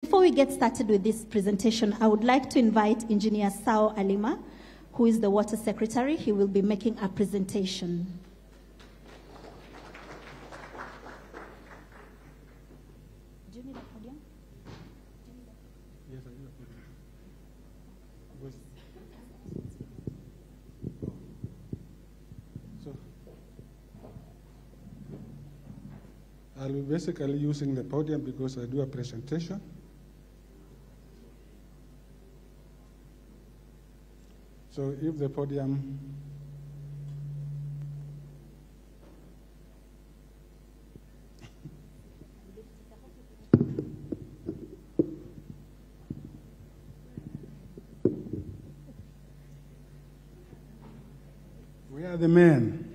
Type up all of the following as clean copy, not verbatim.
Before we get started with this presentation, I would like to invite Engineer Sao Alima, who is the Water Secretary. He will be making a presentation. Do you need a podium? Yes, I need a podium. So, I'll be basically using the podium because I do a presentation. So if the podium we are the men.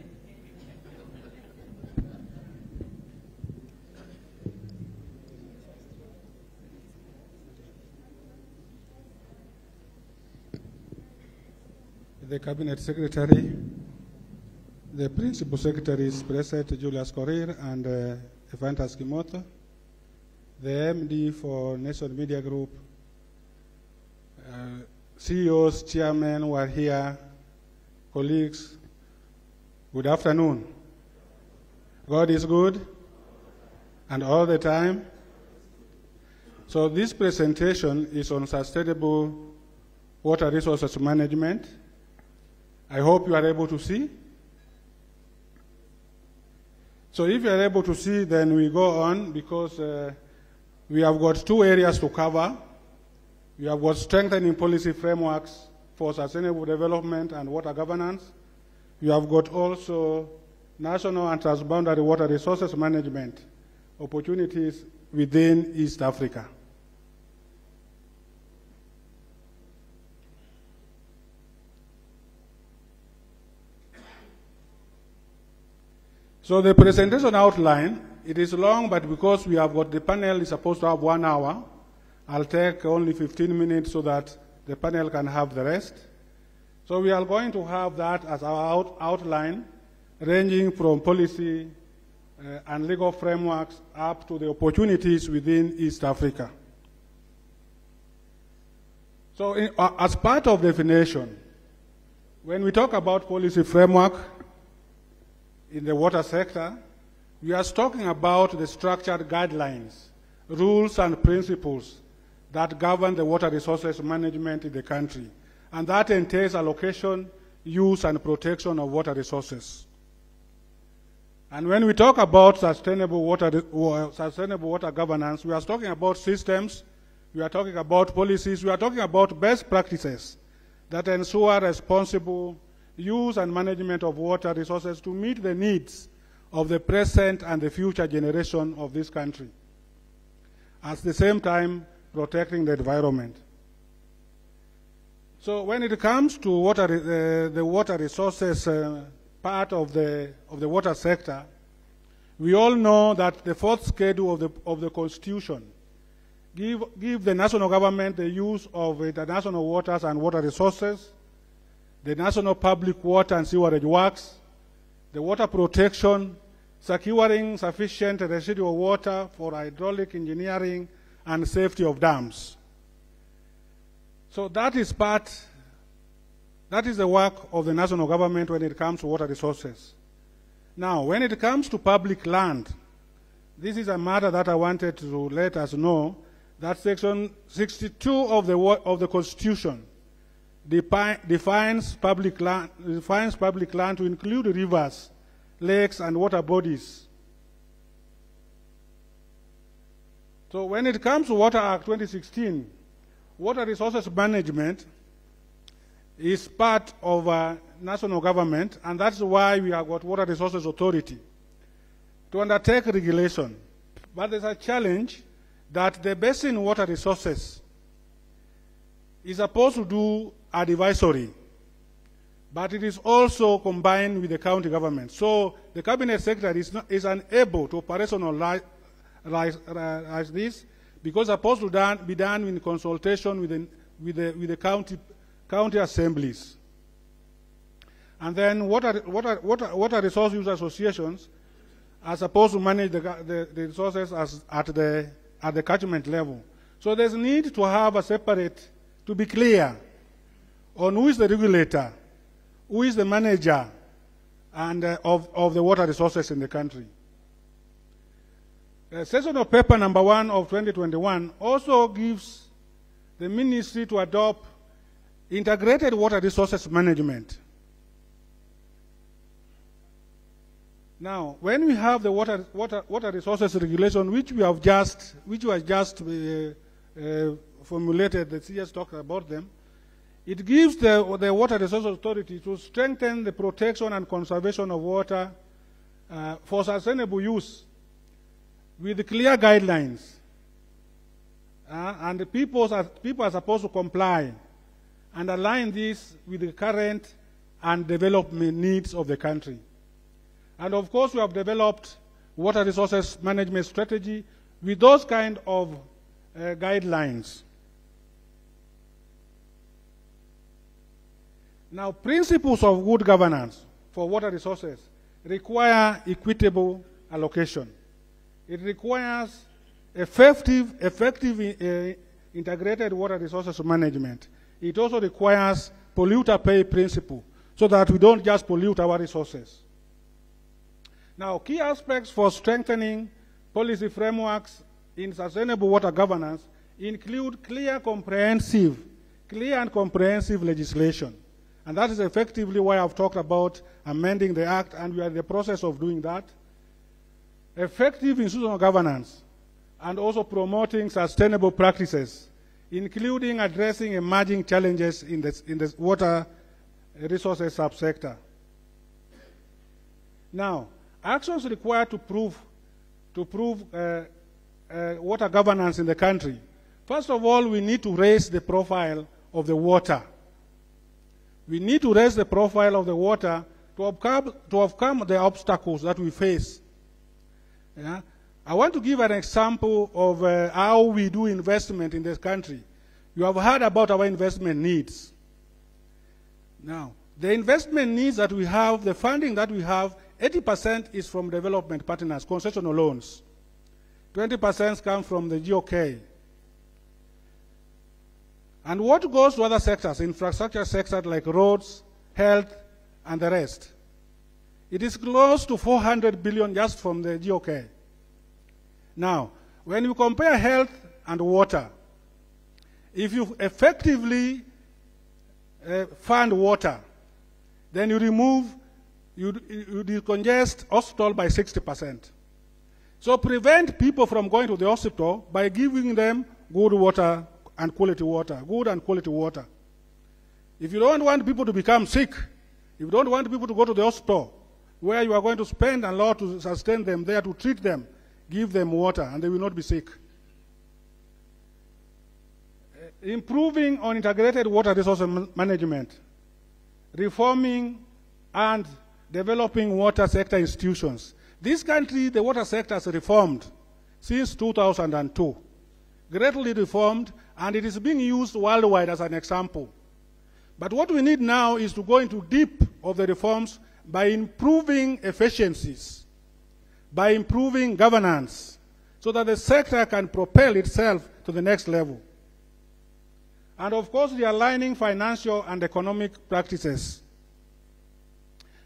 The Cabinet Secretary, the Principal Secretaries present, Julius Korir and Evantas Kimoto, the MD for Nation Media Group, CEOs, chairmen who are here, colleagues, good afternoon. God is good and all the time. So this presentation is on sustainable water resources management. I hope you are able to see. So if you are able to see, then we go on because we have got two areas to cover. We have got strengthening policy frameworks for sustainable development and water governance. We have got also national and transboundary water resources management opportunities within East Africa. So the presentation outline, it is long, but because we have got the panel is supposed to have 1 hour, I'll take only 15 minutes so that the panel can have the rest. So we are going to have that as our outline, ranging from policy and legal frameworks up to the opportunities within East Africa. So as part of definition, when we talk about policy framework, in the water sector, we are talking about the structured guidelines, rules and principles that govern the water resources management in the country. And that entails allocation, use, and protection of water resources. And when we talk about sustainable water governance, we are talking about systems, we are talking about policies, we are talking about best practices that ensure responsible use and management of water resources to meet the needs of the present and the future generation of this country, at the same time protecting the environment. So when it comes to water, the water resources part of the water sector, we all know that the fourth schedule of the Constitution give the national government the use of international waters and water resources, the National Public Water and Sewerage Works, the water protection, securing sufficient residual water for hydraulic engineering and safety of dams. So that is the work of the national government when it comes to water resources. Now, when it comes to public land, this is a matter that I wanted to let us know that Section 62 of the Constitution defines public land to include rivers, lakes, and water bodies. So when it comes to Water Act 2016, water resources management is part of national government, and that's why we have got Water Resources Authority to undertake regulation. But there's a challenge that the basin water resources is supposed to do advisory, but it is also combined with the county government. So the Cabinet Secretary is unable to operationalize this because it's supposed to be done in consultation with the county assemblies. And then water resource use associations are supposed to manage the resources at the catchment level. So there's need to have a separate, to be clear on who is the regulator, who is the manager and of the water resources in the country. Session of paper number 1 of 2021 also gives the ministry to adopt integrated water resources management. Now, when we have the water resources regulation, which was just formulated, the CS talked about them, it gives the Water Resources Authority to strengthen the protection and conservation of water for sustainable use with clear guidelines. And the people are supposed to comply and align this with the current and development needs of the country. And of course, we have developed water resources management strategy with those kind of guidelines. Now, principles of good governance for water resources require equitable allocation. It requires effective integrated water resources management. It also requires polluter pay principle so that we don't just pollute our resources. Now, key aspects for strengthening policy frameworks in sustainable water governance include clear and comprehensive legislation. And that is effectively why I've talked about amending the Act, and we are in the process of doing that. Effective institutional governance, and also promoting sustainable practices, including addressing emerging challenges in the water resources subsector. Now, actions required to prove water governance in the country. First of all, we need to raise the profile of the water. We need to raise the profile of the water to overcome the obstacles that we face. Yeah? I want to give an example of how we do investment in this country. You have heard about our investment needs. Now, the investment needs that we have, the funding that we have, 80% is from development partners, concessional loans. 20% come from the GOK. And what goes to other sectors, infrastructure sectors like roads, health, and the rest? It is close to 400 billion just from the GOK. Now, when you compare health and water, if you effectively fund water, then you decongest hospital by 60%. So prevent people from going to the hospital by giving them good water and quality water, good and quality water. If you don't want people to become sick, if you don't want people to go to the hospital, where you are going to spend a lot to sustain them there, to treat them, give them water, and they will not be sick. Improving on integrated water resource management, reforming and developing water sector institutions. This country, the water sector has reformed since 2002, greatly reformed, and it is being used worldwide as an example. But what we need now is to go into deep of the reforms by improving efficiencies, by improving governance, so that the sector can propel itself to the next level. And of course, the aligning financial and economic practices.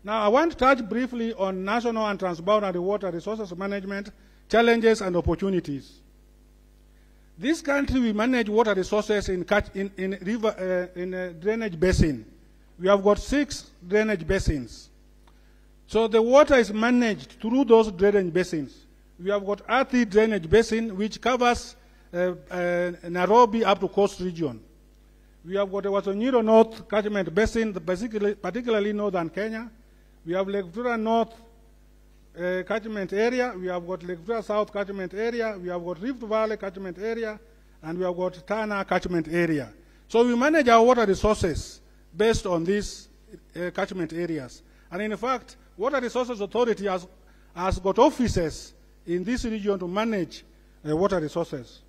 Now, I want to touch briefly on national and transboundary water resources management challenges and opportunities. This country, we manage water resources in drainage basin. We have got 6 drainage basins. So the water is managed through those drainage basins. We have got Athi drainage basin, which covers Nairobi up to coast region. We have got the Wasonyiro North catchment basin, particularly northern Kenya. We have Lake Victoria North catchment area. We have got Lake Victoria South catchment area. We have got Rift Valley catchment area. And we have got Tana catchment area. So we manage our water resources based on these catchment areas. And in fact, Water Resources Authority has got offices in this region to manage water resources.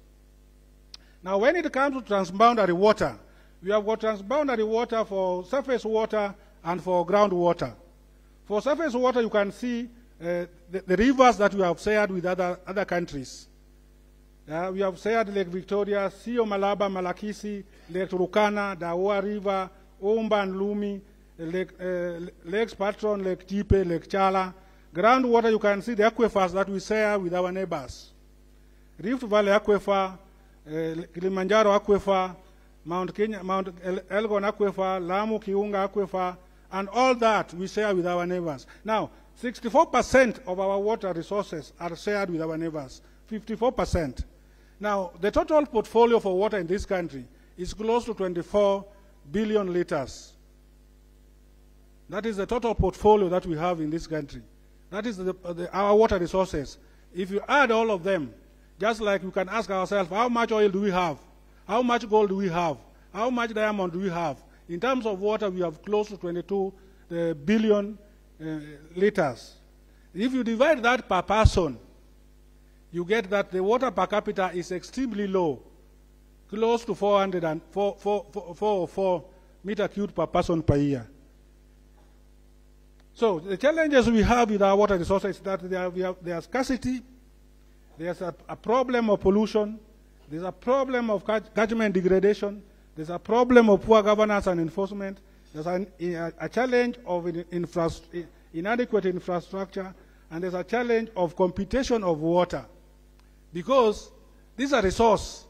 Now, when it comes to transboundary water, we have got transboundary water for surface water and for groundwater. For surface water, you can see the rivers that we have shared with other countries. We have said Lake Victoria, Sio Malaba, Malakisi, Lake Turkana, Dawa River, Omba and Lumi, Lakes Patron, Lake Jipe, Lake Chala. Groundwater, you can see the aquifers that we share with our neighbors. Rift Valley Aquifer, Kilimanjaro Aquifer, Mount Elgon Aquifer, Lamu Kiunga Aquifer, and all that we share with our neighbors. Now, 64% of our water resources are shared with our neighbors, 54%. Now, the total portfolio for water in this country is close to 24 billion liters. That is the total portfolio that we have in this country. That is our water resources. If you add all of them, just like we can ask ourselves, how much oil do we have? How much gold do we have? How much diamond do we have? In terms of water, we have close to 22 billion liters. If you divide that per person, you get that the water per capita is extremely low, close to 404 meter cubed per person per year. So the challenges we have with our water resources is that there are scarcity, there's a problem of pollution, there's a problem of catchment degradation, there's a problem of poor governance and enforcement, there's a challenge of inadequate infrastructure, and there's a challenge of computation of water. Because this is a resource,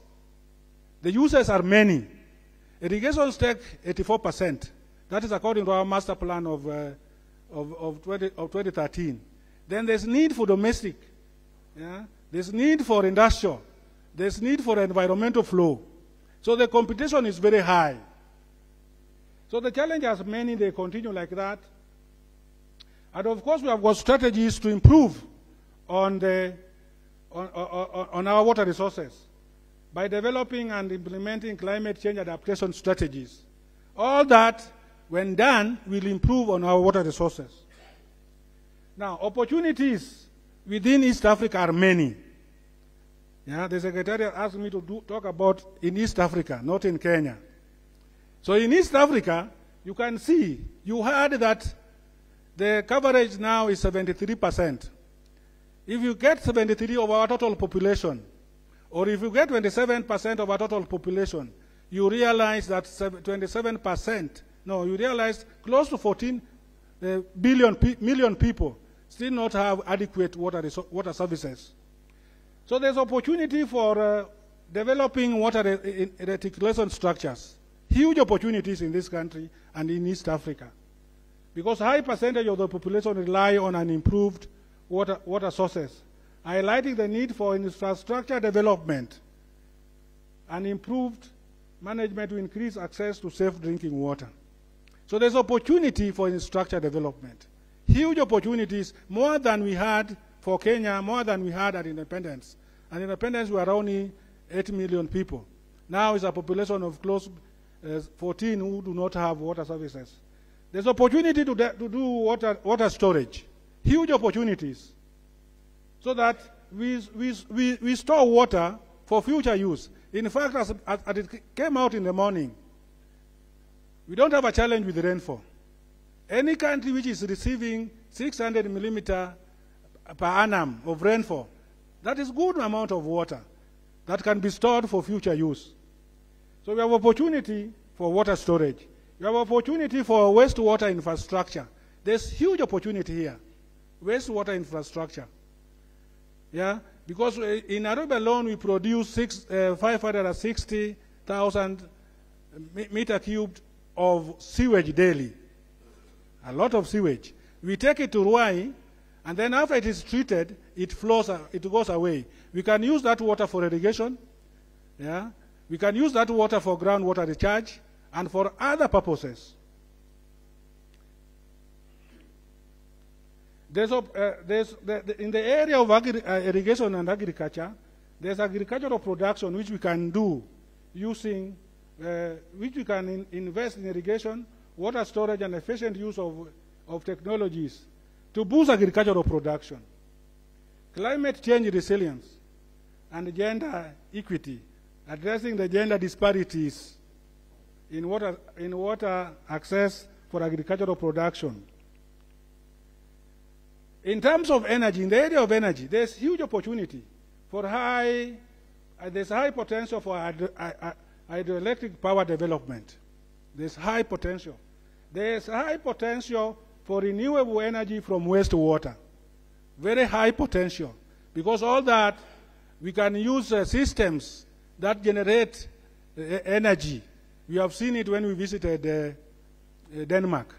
the uses are many. Irrigation take 84%. That is according to our master plan of 2013. Then there's need for domestic, there's need for industrial, there's need for environmental flow. So the competition is very high. So the challenges many, they continue like that. And of course we have got strategies to improve on our water resources by developing and implementing climate change adaptation strategies. All that, when done, will improve on our water resources. Now, opportunities within East Africa are many. The Secretariat asked me to talk about in East Africa, not in Kenya. So in East Africa, you can see, you heard that the coverage now is 73%. If you get 73 of our total population, or if you get 27% of our total population, you realize that 27%, no, you realize close to 14 million people still not have adequate water services. So there's opportunity for developing water reticulation structures. Huge opportunities in this country and in East Africa. Because a high percentage of the population rely on an improved water sources, highlighting the need for infrastructure development and improved management to increase access to safe drinking water. So there's opportunity for infrastructure development. Huge opportunities, more than we had for Kenya, more than we had at independence. At independence, we were only 8 million people. Now it's a population of close 14 who do not have water services. There's opportunity to do water storage. Huge opportunities. So that we store water for future use. In fact, as it came out in the morning, we don't have a challenge with the rainfall. Any country which is receiving 600 millimeter per annum of rainfall, that is a good amount of water that can be stored for future use. So we have opportunity for water storage. We have opportunity for wastewater infrastructure. There's huge opportunity here. Wastewater infrastructure. Because in Nairobi alone we produce 560,000 meter cubed of sewage daily. A lot of sewage. We take it to Ruai, and then after it is treated, it goes away. We can use that water for irrigation. We can use that water for groundwater recharge and for other purposes. In the area of irrigation and agriculture, there's agricultural production which we can do using, which we can invest in irrigation, water storage, and efficient use of technologies to boost agricultural production. Climate change resilience and gender equity, addressing the gender disparities in water access for agricultural production. In terms of energy, in the area of energy, there's huge opportunity for high there's high potential for hydroelectric power development. There's high potential. There's high potential for renewable energy from wastewater. Very high potential. Because all that, we can use systems that generate energy. We have seen it when we visited Denmark.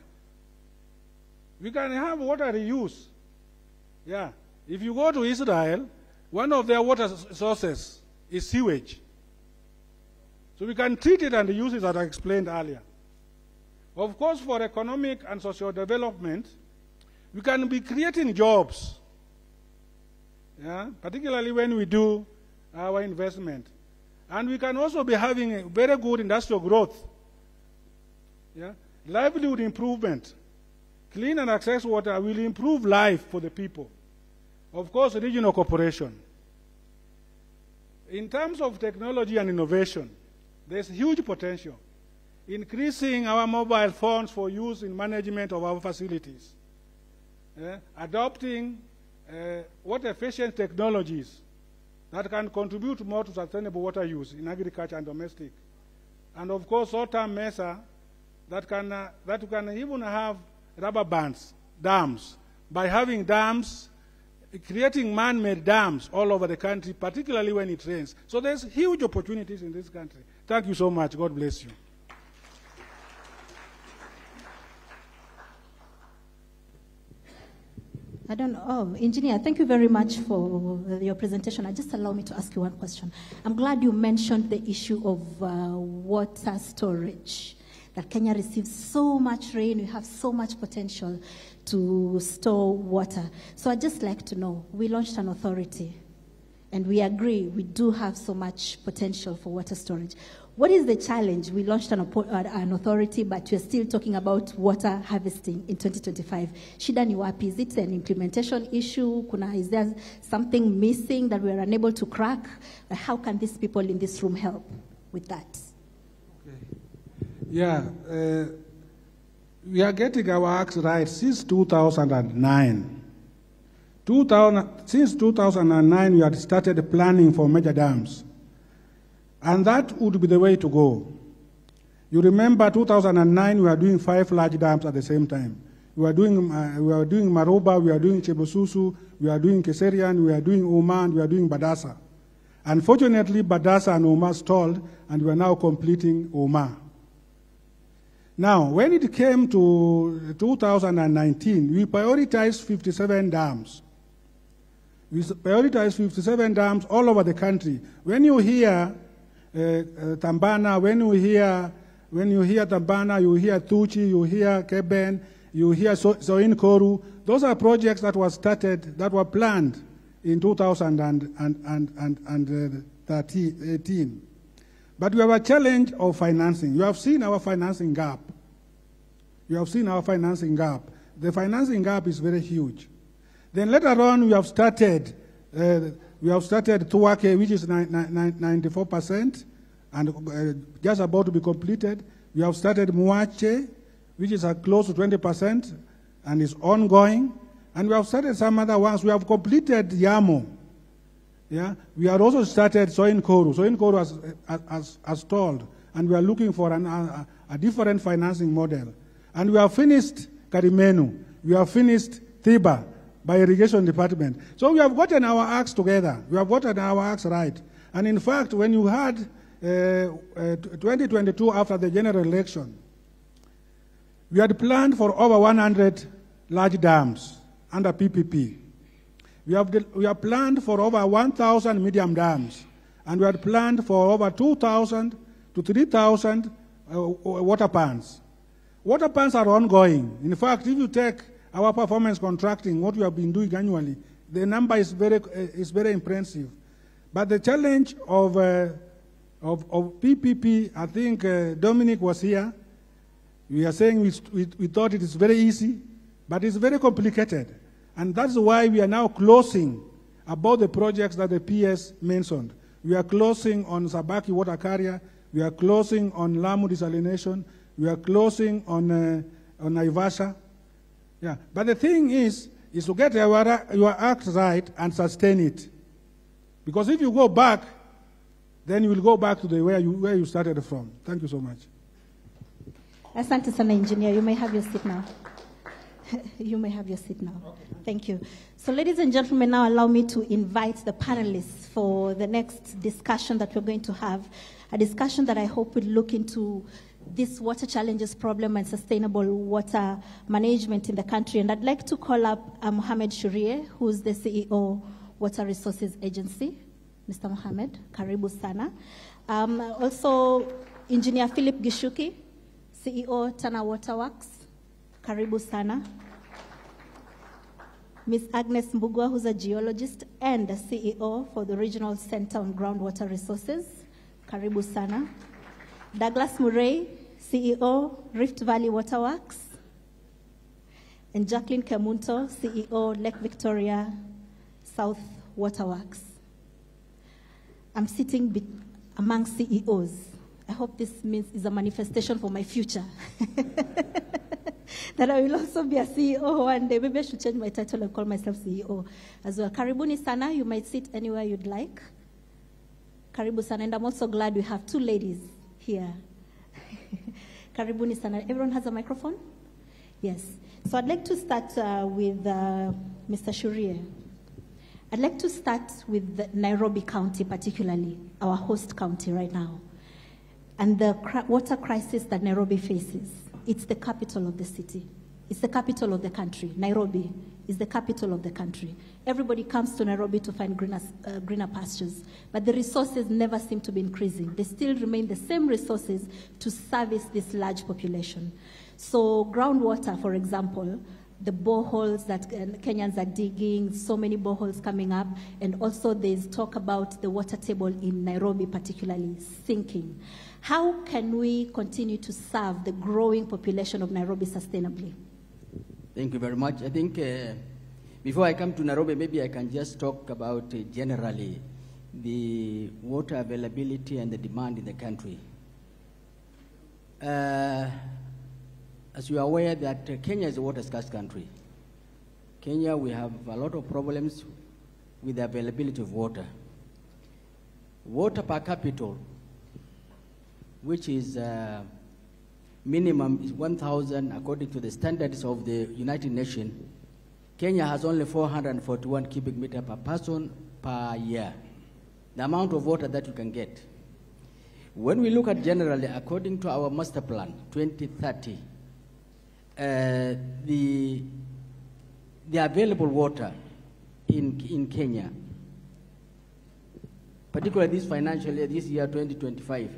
We can have water reuse. Yeah. If you go to Israel, one of their water sources is sewage. So we can treat it and use it as I explained earlier. Of course, for economic and social development, we can be creating jobs, yeah, particularly when we do our investment. And we can also be having a very good industrial growth, yeah, livelihood improvement. Clean and access water will improve life for the people. Of course, regional cooperation. In terms of technology and innovation, there's huge potential. Increasing our mobile phones for use in management of our facilities. Adopting water-efficient technologies that can contribute more to sustainable water use in agriculture and domestic. And of course, short-term measures that can even have rubber bands, dams, by having dams, creating man-made dams all over the country, particularly when it rains. So there's huge opportunities in this country. Thank you so much. God bless you. I don't know. Oh, Engineer, thank you very much for your presentation. Just allow me to ask you one question. I'm glad you mentioned the issue of water storage, that Kenya receives so much rain, we have so much potential to store water. So I'd just like to know, we launched an authority, and we agree we do have so much potential for water storage. What is the challenge? We launched an authority, but we're still talking about water harvesting in 2025. Shida ni wapi? Is it an implementation issue? Is there something missing that we are unable to crack? How can these people in this room help with that? Okay. Yeah, we are getting our acts right since 2009. Since 2009, we had started planning for major dams. And that would be the way to go. You remember 2009, we were doing 5 large dams at the same time. We were doing Maroba, we were doing Chebosusu, we were doing Keserian, we were doing Oma, and we were doing Badasa. Unfortunately, Badasa and Oma stalled, and we are now completing Oma. Now, when it came to 2019, we prioritized 57 dams. We prioritized 57 dams all over the country. When you hear Tambana, when you hear Tambana, you hear Tuchi, you hear Keben, you hear Soin Koru. Those are projects that were started, that were planned in 2018. But we have a challenge of financing. You have seen our financing gap. The financing gap is very huge. Then later on, we have started Tuwake, which is 94%, and just about to be completed. We have started Muache, which is close to 20%, and is ongoing. And we have started some other ones. We have completed Yamo. Yeah, we have also started Soin Koru. Soin Koru has stalled, and we are looking for a different financing model. And we have finished Karimenu. We have finished Tiba by Irrigation Department. So we have gotten our acts together. We have gotten our acts right. And in fact, when you had 2022 after the general election, we had planned for over 100 large dams under PPP. We have planned for over 1,000 medium dams, and we had planned for over 2,000 to 3,000 water pans. Water pans are ongoing. In fact, if you take our performance contracting, what we have been doing annually, the number is very impressive. But the challenge of PPP, I think Dominic was here. We are saying we thought it is very easy, but it's very complicated. And that's why we are now closing about the projects that the PS mentioned. We are closing on Sabaki Water Carrier. We are closing on Lamu Desalination. We are closing on Naivasha. Yeah. But the thing is to get your act right and sustain it. Because if you go back then you will go back to where you started from. Thank you so much. Asante sana, engineer. You may have your seat now. You may have your seat now. Okay. Thank you. So, ladies and gentlemen, now allow me to invite the panelists for the next discussion that we're going to have, a discussion that I hope will look into this water challenges problem and sustainable water management in the country. And I'd like to call up Mohamed Shurie, who's the CEO, Water Resources Agency. Mr. Mohamed, karibu sana. Also, Engineer Philip Gishuki, CEO, Tana Waterworks, karibu sana. Ms. Agnes Mbugua, who's a geologist and a CEO for the Regional Center on Groundwater Resources, karibu sana. Douglas Murray, CEO, Rift Valley Waterworks. And Jacqueline Kemunto, CEO, Lake Victoria South Waterworks. I'm sitting among CEOs. I hope this is a manifestation for my future. That I will also be a CEO one day. Maybe I should change my title and call myself CEO as well. Karibuni sana. You might sit anywhere you'd like. Karibu sana. And I'm also glad we have two ladies here. Karibuni sana. Everyone has a microphone? Yes. So I'd like to start with Mr. Shurie. I'd like to start with Nairobi County particularly, our host county right now, and the water crisis that Nairobi faces. It's the capital of the city. It's the capital of the country. Nairobi is the capital of the country. Everybody comes to Nairobi to find greener pastures, but the resources never seem to be increasing. They still remain the same resources to service this large population. So groundwater, for example, the boreholes that Kenyans are digging, so many boreholes coming up, and also there's talk about the water table in Nairobi particularly sinking. How can we continue to serve the growing population of Nairobi sustainably? Thank you very much. I think before I come to Nairobi, maybe I can just talk about generally the water availability and the demand in the country. As you are aware that Kenya is a water scarce country. Kenya, we have a lot of problems with the availability of water. Water per capita, which is minimum is 1,000 according to the standards of the United Nations. Kenya has only 441 cubic meter per person per year, the amount of water that you can get. When we look at generally, according to our master plan, 2030, the available water in Kenya, particularly this financial year, this year 2025,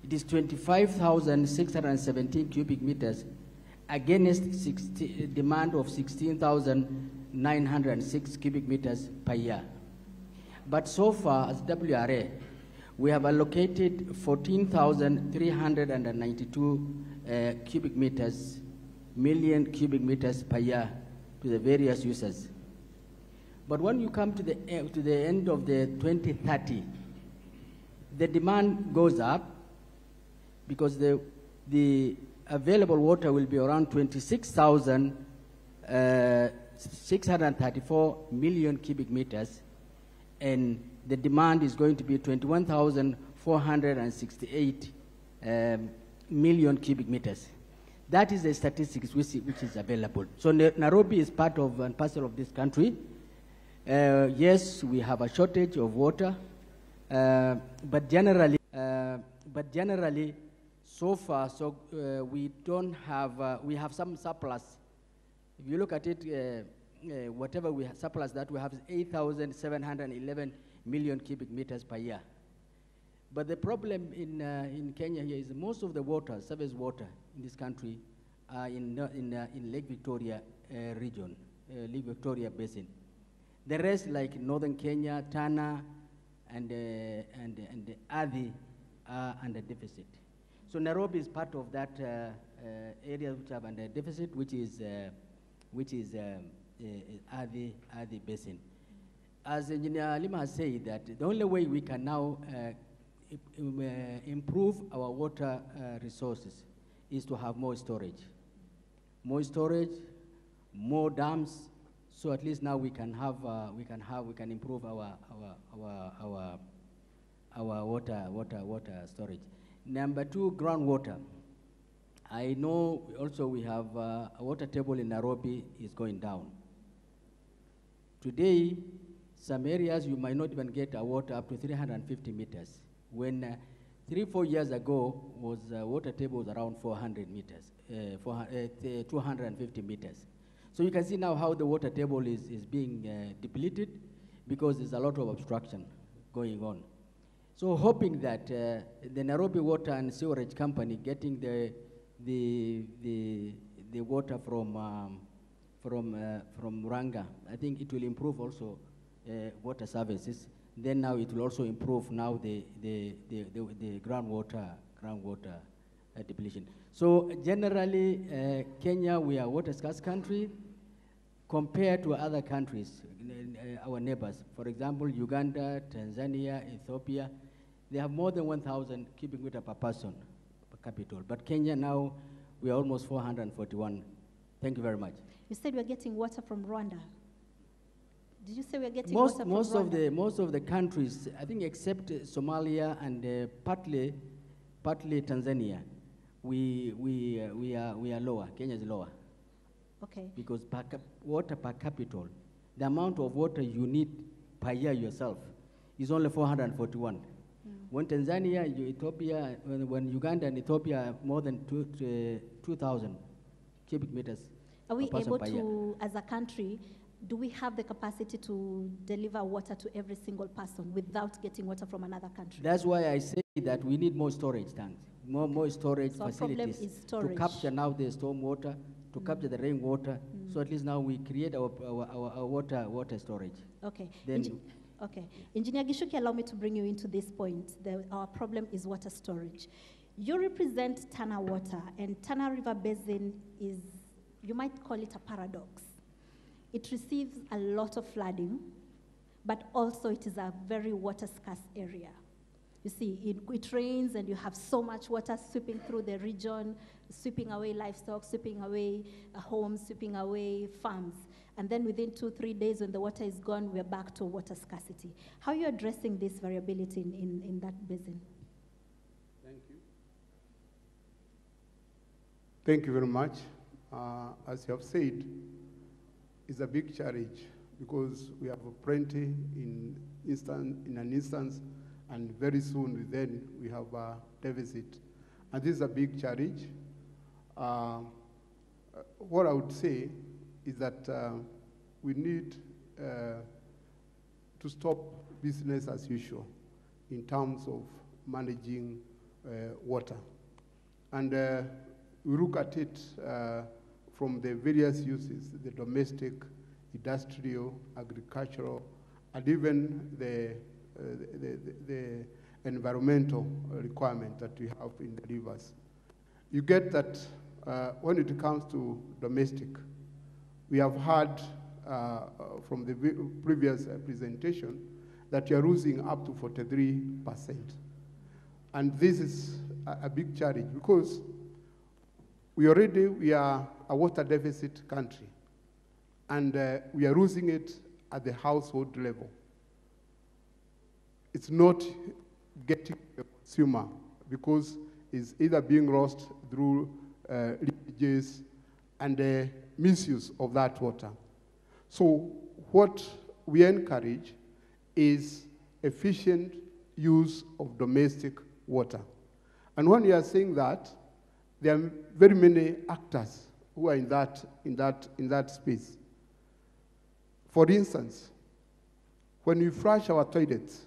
it is 25,617 cubic meters against demand of 16,906 cubic meters per year. But so far, as WRA, we have allocated 14,392 million cubic meters per year to the various users. But when you come to the end of the 2030, the demand goes up because the available water will be around 26,634 million cubic meters, and the demand is going to be 21,468 million cubic meters. That is the statistics which is available. So Nairobi is part of and parcel of this country. Yes, we have a shortage of water, but generally, so far, we don't have, we have some surplus. If you look at it, whatever we have, surplus that we have is 8,711 million cubic meters per year. But the problem in Kenya here is most of the water, surface water in this country, are in Lake Victoria region, Lake Victoria Basin. The rest, like northern Kenya, Tana, and Athi, are under deficit. So Nairobi is part of that area which have under deficit, which is Athi Basin. As Engineer Lima has said, that the only way we can now improve our water resources is to have more storage, more dams. So at least now we can have we can improve our our water storage. Number two, groundwater. I know also we have a water table in Nairobi is going down. Today, some areas you might not even get a water up to 350 meters. When 3-4 years ago, water table was around 400 meters, 250 meters. So you can see now how the water table is being depleted because there's a lot of obstruction going on. So hoping that the Nairobi Water and Sewerage Company getting the water from Ranga, I think it will improve also water services. Then now it will also improve now the groundwater depletion. So generally, Kenya, we are a water scarce country compared to other countries, our neighbors. For example, Uganda, Tanzania, Ethiopia, they have more than 1,000 cubic meter per person per capita. But Kenya now, we are almost 441. Thank you very much. You said we're getting water from Rwanda. Did you say we're getting water from Rwanda? Most of the countries, I think except Somalia and partly Tanzania, we are lower. Kenya is lower. Okay. Because water per capita, the amount of water you need per year yourself is only 441. When Tanzania, Ethiopia, when Uganda and Ethiopia more than 2,000 cubic meters. Are we able to, as a country, do we have the capacity to deliver water to every single person without getting water from another country? That's why I say that we need more storage tanks, more storage facilities problem is storage. To capture now the storm water, to capture the rainwater. So at least now we create our water storage. Okay. Then okay. Engineer Gishuki, allow me to bring you into this point. Our problem is water storage. You represent Tana Water, and Tana River Basin is, you might call it a paradox. It receives a lot of flooding, but also it is a very water scarce area. You see, it rains and you have so much water sweeping through the region, sweeping away livestock, sweeping away homes, sweeping away farms. And then within 2-3 days when the water is gone, we're back to water scarcity. How are you addressing this variability in that basin? Thank you. Thank you very much. As you have said, it's a big challenge because we have plenty in an instance, and very soon then we have a deficit. And this is a big challenge. What I would say is that we need to stop business as usual in terms of managing water. And we look at it from the various uses, the domestic, industrial, agricultural, and even the environmental requirement that we have in the rivers. You get that when it comes to domestic, we have heard from the previous presentation that you are losing up to 43%. And this is a big challenge because we are a water deficit country, and we are losing it at the household level. It's not getting the consumer because it's either being lost through leakages and the misuse of that water. So what we encourage is efficient use of domestic water. And when you are saying that, there are very many actors who are in that space. For instance, when we flush our toilets,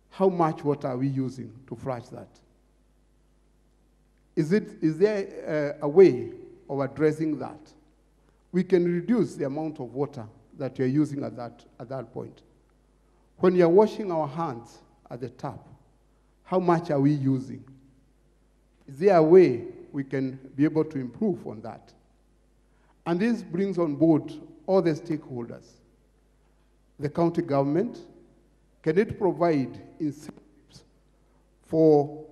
how much water are we using to flush that? Is there a way of addressing that? We can reduce the amount of water that you're using at that point. When you're washing our hands at the tap, how much are we using? Is there a way we can be able to improve on that? And this brings on board all the stakeholders. The county government, can it provide incentives for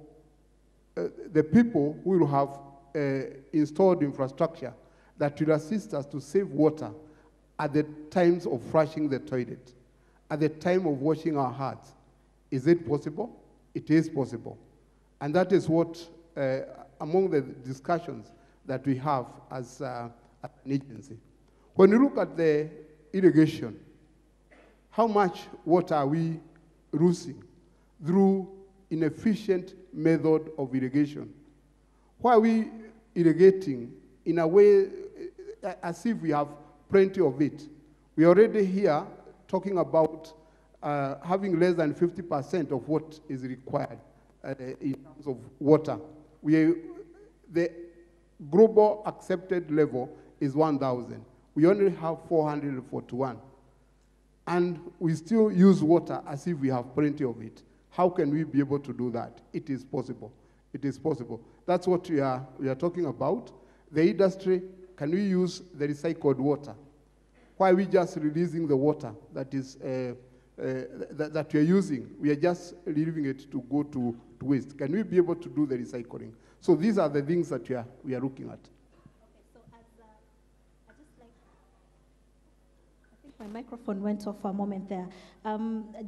the people who will have installed infrastructure that will assist us to save water at the times of flushing the toilet, at the time of washing our hands? Is it possible? It is possible. And that is what, among the discussions that we have as an agency. When you look at the irrigation, how much water are we losing through inefficient method of irrigation? Why are we irrigating in a way as if we have plenty of it? We are already here talking about having less than 50% of what is required in terms of water. The global accepted level is 1,000. We only have 441. And we still use water as if we have plenty of it. How can we be able to do that? It is possible. It is possible. That's what we are talking about. The industry, can we use the recycled water? Why are we just releasing the water that is that we are using? We are just leaving it to go to waste. Can we be able to do the recycling? So these are the things that we are looking at. Okay, so as I just like, I think my microphone went off for a moment there.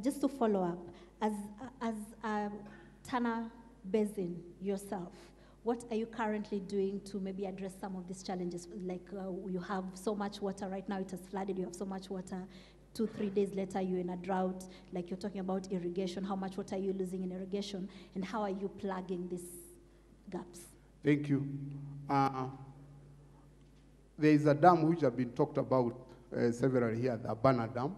Just to follow up, as Tana Basin yourself, what are you currently doing to maybe address some of these challenges? Like you have so much water right now, it has flooded, you have so much water. 2-3 days later, you're in a drought. Like you're talking about irrigation, how much water are you losing in irrigation? And how are you plugging these gaps? Thank you. There is a dam which has been talked about several here, the Abana Dam.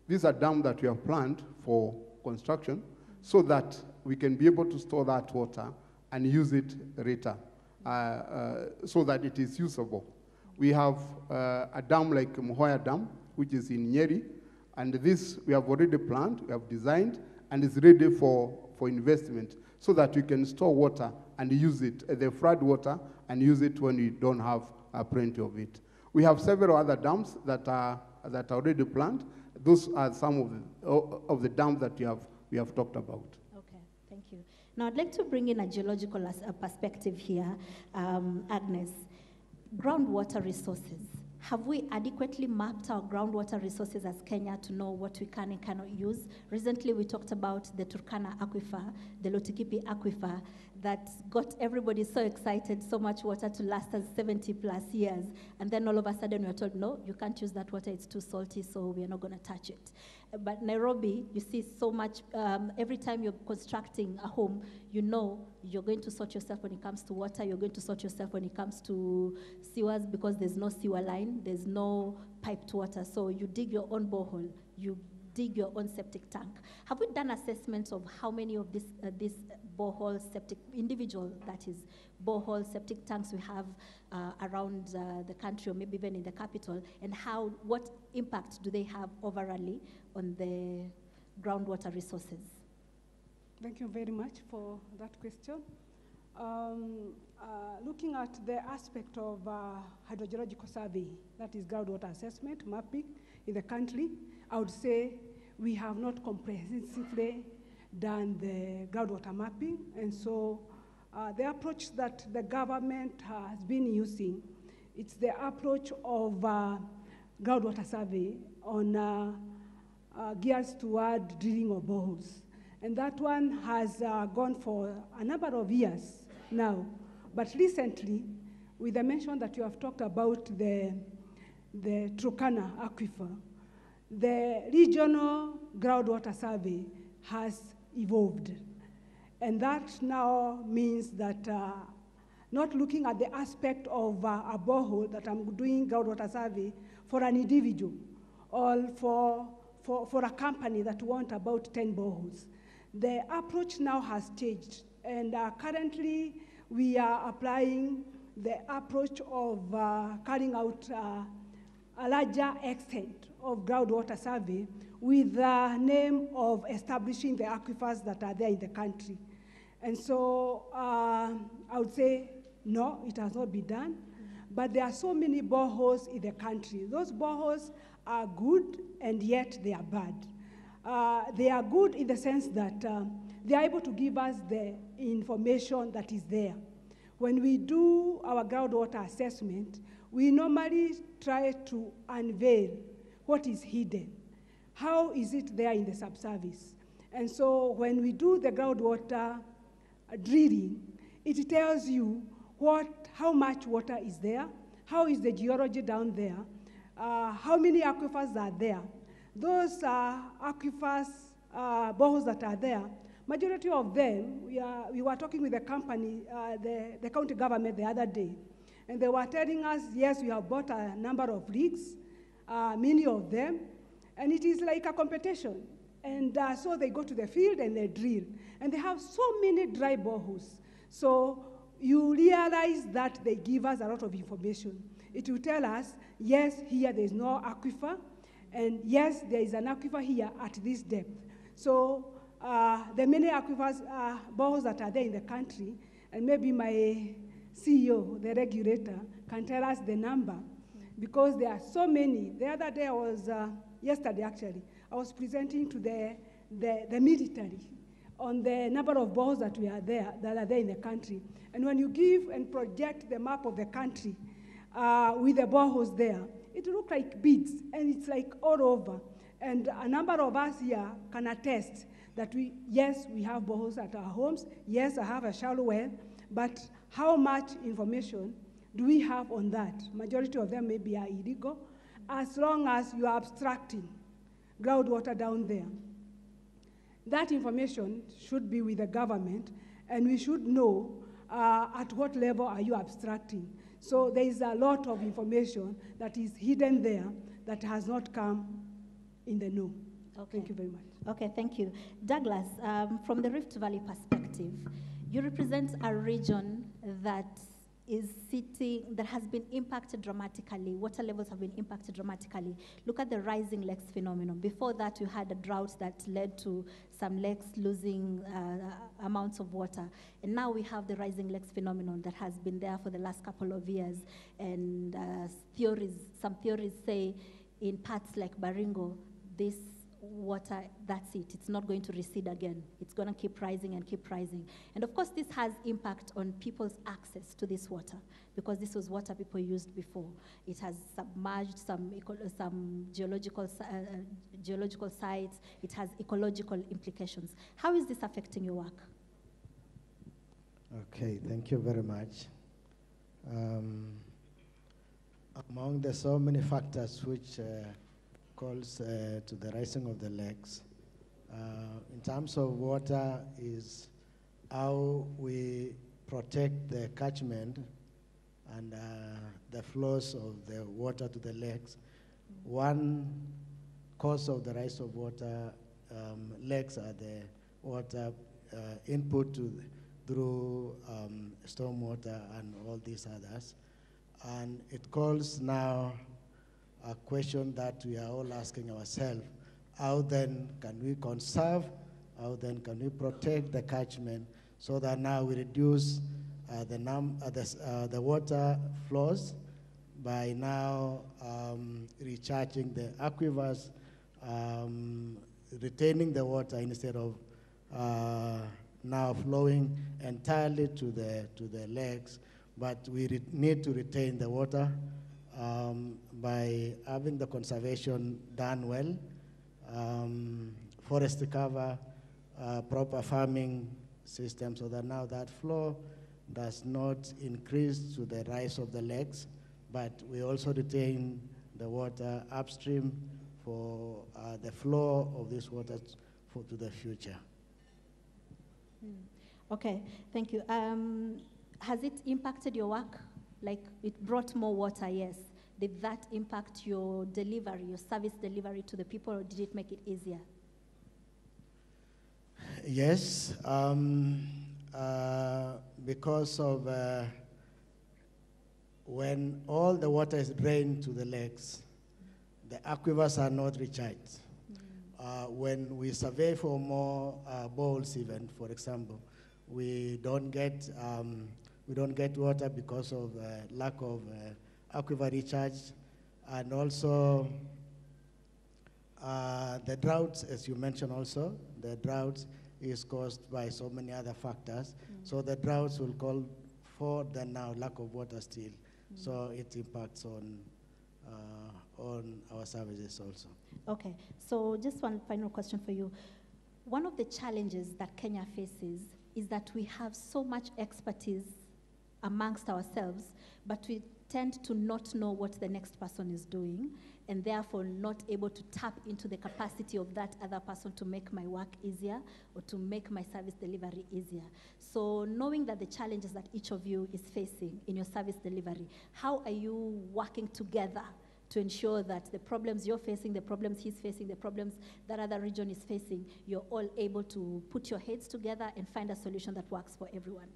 This is a dam that we have planned for construction so that we can be able to store that water and use it later so that it is usable. We have a dam like Muhoya Dam, which is in Nyeri, and this we have already planned, we have designed, and is ready for investment so that we can store water and use it, the flood water, and use it when we don't have plenty of it. We have several other dams that are already planned. Those are some of the dams that we have talked about. Okay, thank you. Now I'd like to bring in a geological perspective here, Agnes. Groundwater resources. Have we adequately mapped our groundwater resources as Kenya to know what we can and cannot use? Recently, we talked about the Turkana aquifer, the Lotikipi aquifer, that got everybody so excited, so much water to last us 70 plus years. And then all of a sudden we are told, no, you can't use that water, it's too salty, so we are not going to touch it. But Nairobi, you see so much, every time you're constructing a home, you know you're going to sort yourself when it comes to water, you're going to sort yourself when it comes to sewers because there's no sewer line, there's no piped water. So you dig your own borehole, you dig your own septic tank. Have we done assessments of how many of these borehole septic, individual, that is, borehole septic tanks we have around the country or maybe even in the capital, and what impact do they have overall on the groundwater resources? Thank you very much for that question. Looking at the aspect of hydrogeological survey, that is groundwater assessment, mapping in the country, I would say we have not comprehensively done the groundwater mapping, and so the approach that the government has been using, it's the approach of groundwater survey on gears toward drilling of boreholes. And that one has gone for a number of years now. But recently, with the mention that you have talked about the Turkana aquifer, the regional groundwater survey has evolved. And that now means that not looking at the aspect of a borehole that I'm doing groundwater survey for an individual or for a company that want about 10 boreholes. The approach now has changed, and currently we are applying the approach of carrying out a larger extent of groundwater survey with the name of establishing the aquifers that are there in the country. And so I would say, no, it has not been done, but there are so many boreholes in the country. Those boreholes are good, and yet they are bad. They are good in the sense that they are able to give us the information that is there. When we do our groundwater assessment, we normally try to unveil what is hidden. How is it there in the subsurface? And so when we do the groundwater drilling, it tells you how much water is there, how is the geology down there, how many aquifers are there. Those aquifers, boreholes that are there, majority of them, we were talking with the company, the county government the other day, and they were telling us, yes, we have bought a number of rigs, many of them, and it is like a competition. And so they go to the field and they drill. And they have so many dry boreholes. So you realize that they give us a lot of information. It will tell us, yes, here there is no aquifer, and yes, there is an aquifer here at this depth. So the many aquifers, boreholes that are there in the country, and maybe my CEO, the regulator, can tell us the number, because there are so many. The other day yesterday actually, I was presenting to the military on the number of boreholes that are there in the country. And when you give and project the map of the country with the boreholes there, it looks like beads, and it's like all over. And a number of us here can attest that yes, we have boreholes at our homes. Yes, I have a shallow well, but how much information do we have on that? Majority of them maybe are illegal, as long as you are abstracting groundwater down there. That information should be with the government, and we should know at what level are you abstracting. So there is a lot of information that is hidden there that has not come in the know. Okay. Thank you very much. Okay, thank you. Douglas, from the Rift Valley perspective, you represent a region that has been impacted dramatically. Water levels have been impacted dramatically. Look at the rising lakes phenomenon. Before that, you had a drought that led to some lakes losing amounts of water. And now we have the rising lakes phenomenon that has been there for the last couple of years. And some theories say in parts like Baringo, this water, that's it. It's not going to recede again. It's going to keep rising and keep rising. And of course, this has impact on people's access to this water, because this was water people used before. It has submerged some geological sites. It has ecological implications. How is this affecting your work? Okay, thank you very much. Among the so many factors which calls to the rising of the lakes, in terms of water, is how we protect the catchment and the flows of the water to the lakes. One cause of the rise of water, lakes are the water input through stormwater and all these others. And it calls now a question that we are all asking ourselves: how then can we conserve, how then can we protect the catchment so that now we reduce the water flows by now recharging the aquifers, retaining the water instead of now flowing entirely to the lakes, but we need to retain the water by having the conservation done well, forest cover, proper farming system, so that now that flow does not increase to the rise of the lakes, but we also retain the water upstream for the flow of this water to the future. Okay, thank you. Has it impacted your work? Like, it brought more water, yes. Did that impact your delivery, your service delivery to the people, or did it make it easier? Yes, because of when all the water is drained to the lakes, the aquifers are not recharged. When we survey for more bowls, even, for example, we don't get water because of lack of aquifer recharge, and also the droughts, as you mentioned also, the droughts is caused by so many other factors. So the droughts will call for the now lack of water still. So it impacts on our services also. Okay, so just one final question for you. One of the challenges that Kenya faces is that we have so much expertise amongst ourselves, but we tend to not know what the next person is doing, and therefore not able to tap into the capacity of that other person to make my work easier or to make my service delivery easier. So knowing that the challenges that each of you is facing in your service delivery, how are you working together to ensure that the problems you're facing, the problems he's facing, the problems that other region is facing, you're all able to put your heads together and find a solution that works for everyone?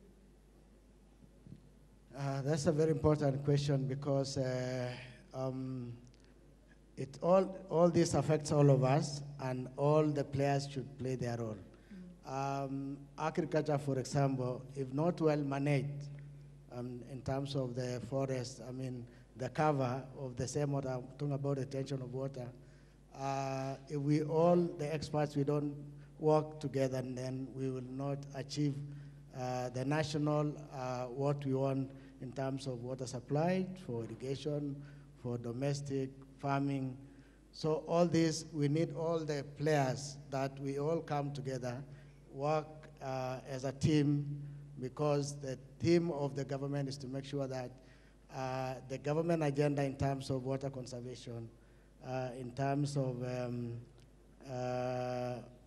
That's a very important question because all this affects all of us, and all the players should play their role. Agriculture, for example, if not well managed in terms of the forest, I mean, the cover of the same water, I'm talking about retention of water, if we all, the experts, we don't work together, and then we will not achieve the national, what we want in terms of water supply for irrigation, for domestic farming. So all this, we need all the players that we all come together, work as a team, because the theme of the government is to make sure that the government agenda in terms of water conservation, in terms of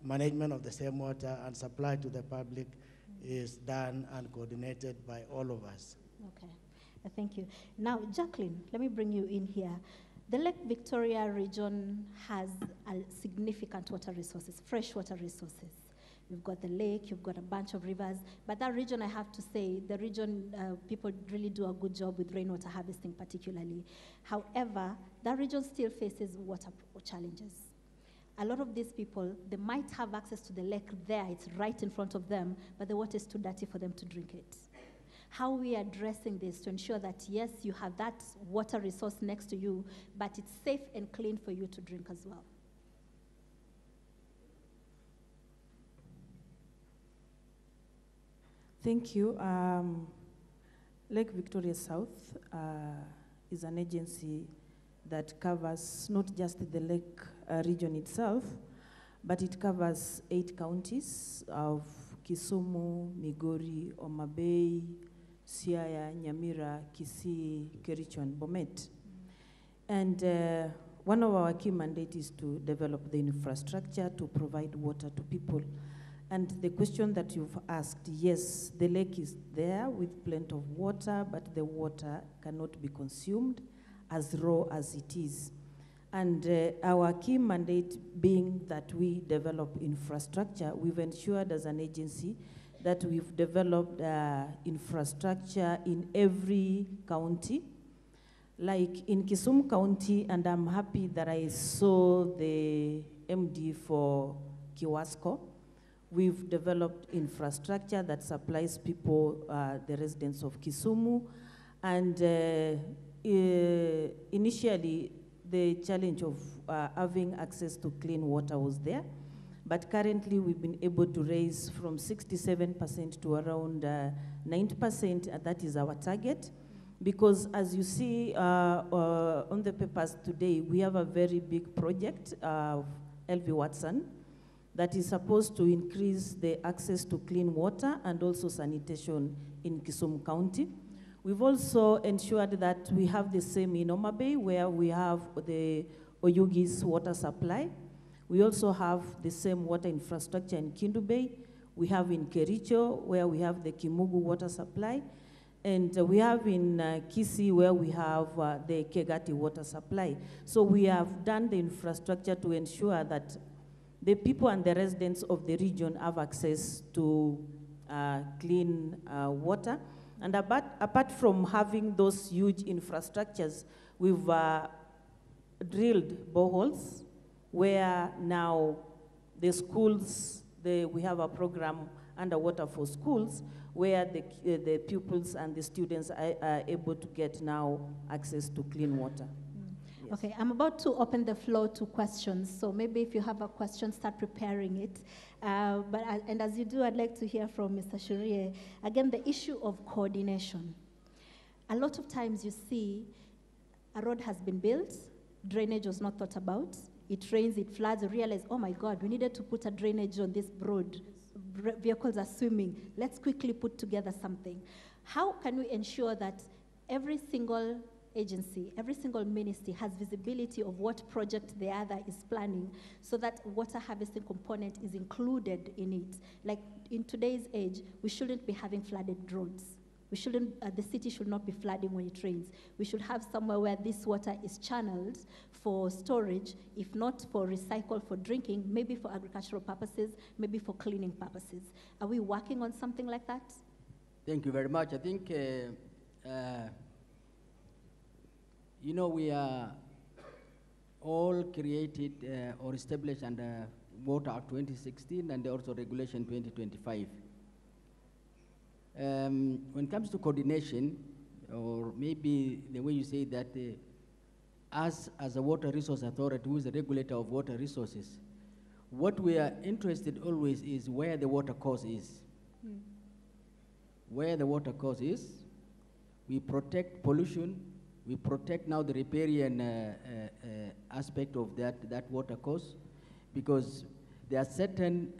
management of the same water and supply to the public is done and coordinated by all of us. Okay, thank you. Now, Jacqueline, let me bring you in here. The Lake Victoria region has significant water resources, freshwater resources. You've got the lake, you've got a bunch of rivers, but that region, I have to say, the region, people really do a good job with rainwater harvesting particularly. However, that region still faces water challenges. A lot of these people, they might have access to the lake there, it's right in front of them, but the water is too dirty for them to drink it. How are we addressing this to ensure that, yes, you have that water resource next to you, but it's safe and clean for you to drink as well? Thank you. Lake Victoria South is an agency that covers not just the lake region itself, but it covers 8 counties of Kisumu, Migori, Homa Bay, Siaya, Nyamira, Kisii, Kericho, and Bomet. And one of our key mandates is to develop the infrastructure to provide water to people. And the question that you've asked, yes, the lake is there with plenty of water, but the water cannot be consumed as raw as it is. And our key mandate being that we develop infrastructure, we've ensured as an agency that we've developed infrastructure in every county. Like in Kisumu County, and I'm happy that I saw the MD for Kiwasco, we've developed infrastructure that supplies people, the residents of Kisumu. And initially, the challenge of having access to clean water was there. But currently, we've been able to raise from 67% to around 90%, and that is our target. Because as you see on the papers today, we have a very big project of LV Watson that is supposed to increase the access to clean water and also sanitation in Kisumu County. We've also ensured that we have the same in Homa Bay, where we have the Oyugis water supply. We also have the same water infrastructure in Kindu Bay. We have in Kericho, where we have the Kimugu water supply. And we have in Kisii, where we have the Kegati water supply. So we have done the infrastructure to ensure that the people and the residents of the region have access to clean water. And apart from having those huge infrastructures, we've drilled boreholes, where now the schools, we have a program underwater for schools, where the pupils and the students are able to get now access to clean water. Yes. Okay, I'm about to open the floor to questions, so maybe if you have a question, start preparing it. And as you do, I'd like to hear from Mr. Shurie. Again, the issue of coordination. A lot of times you see a road has been built, drainage was not thought about, it rains, it floods, you realize, oh my God, we needed to put a drainage on this road. Vehicles are swimming. Let's quickly put together something. How can we ensure that every single agency, every single ministry has visibility of what project the other is planning so that water harvesting component is included in it? Like in today's age, we shouldn't be having flooded roads. We shouldn't, the city should not be flooding when it rains. We should have somewhere where this water is channeled for storage, if not for recycle for drinking, maybe for agricultural purposes, maybe for cleaning purposes. Are we working on something like that? Thank you very much. I think, you know, we are all created or established under Water Act 2016 and also Regulation 2025. When it comes to coordination, or maybe the way you say that, us as a water resource authority, who is the regulator of water resources, what we are interested always is where the water course is. Where the water course is, we protect pollution, we protect now the riparian aspect of that water course, because there are certain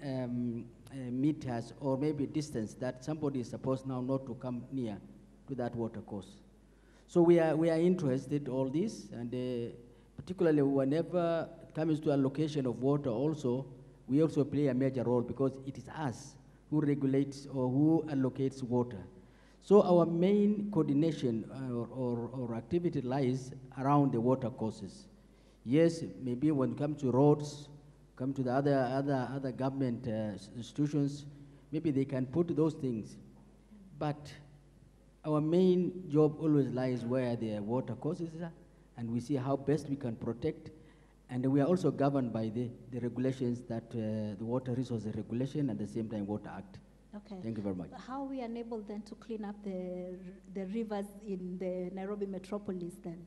meters or maybe distance that somebody is supposed now not to come near to that water course. So we are interested in all this, and particularly whenever it comes to allocation of water also, we also play a major role because it is us who regulates or who allocates water. So our main coordination or activity lies around the water courses. Yes, maybe when it comes to roads, come to the other government institutions, maybe they can put those things. But our main job always lies where the water courses are, and we see how best we can protect. And we are also governed by the regulations that the Water Resources Regulation and at the same time Water Act. Okay. Thank you very much. How are we enabled then to clean up the rivers in the Nairobi metropolis then?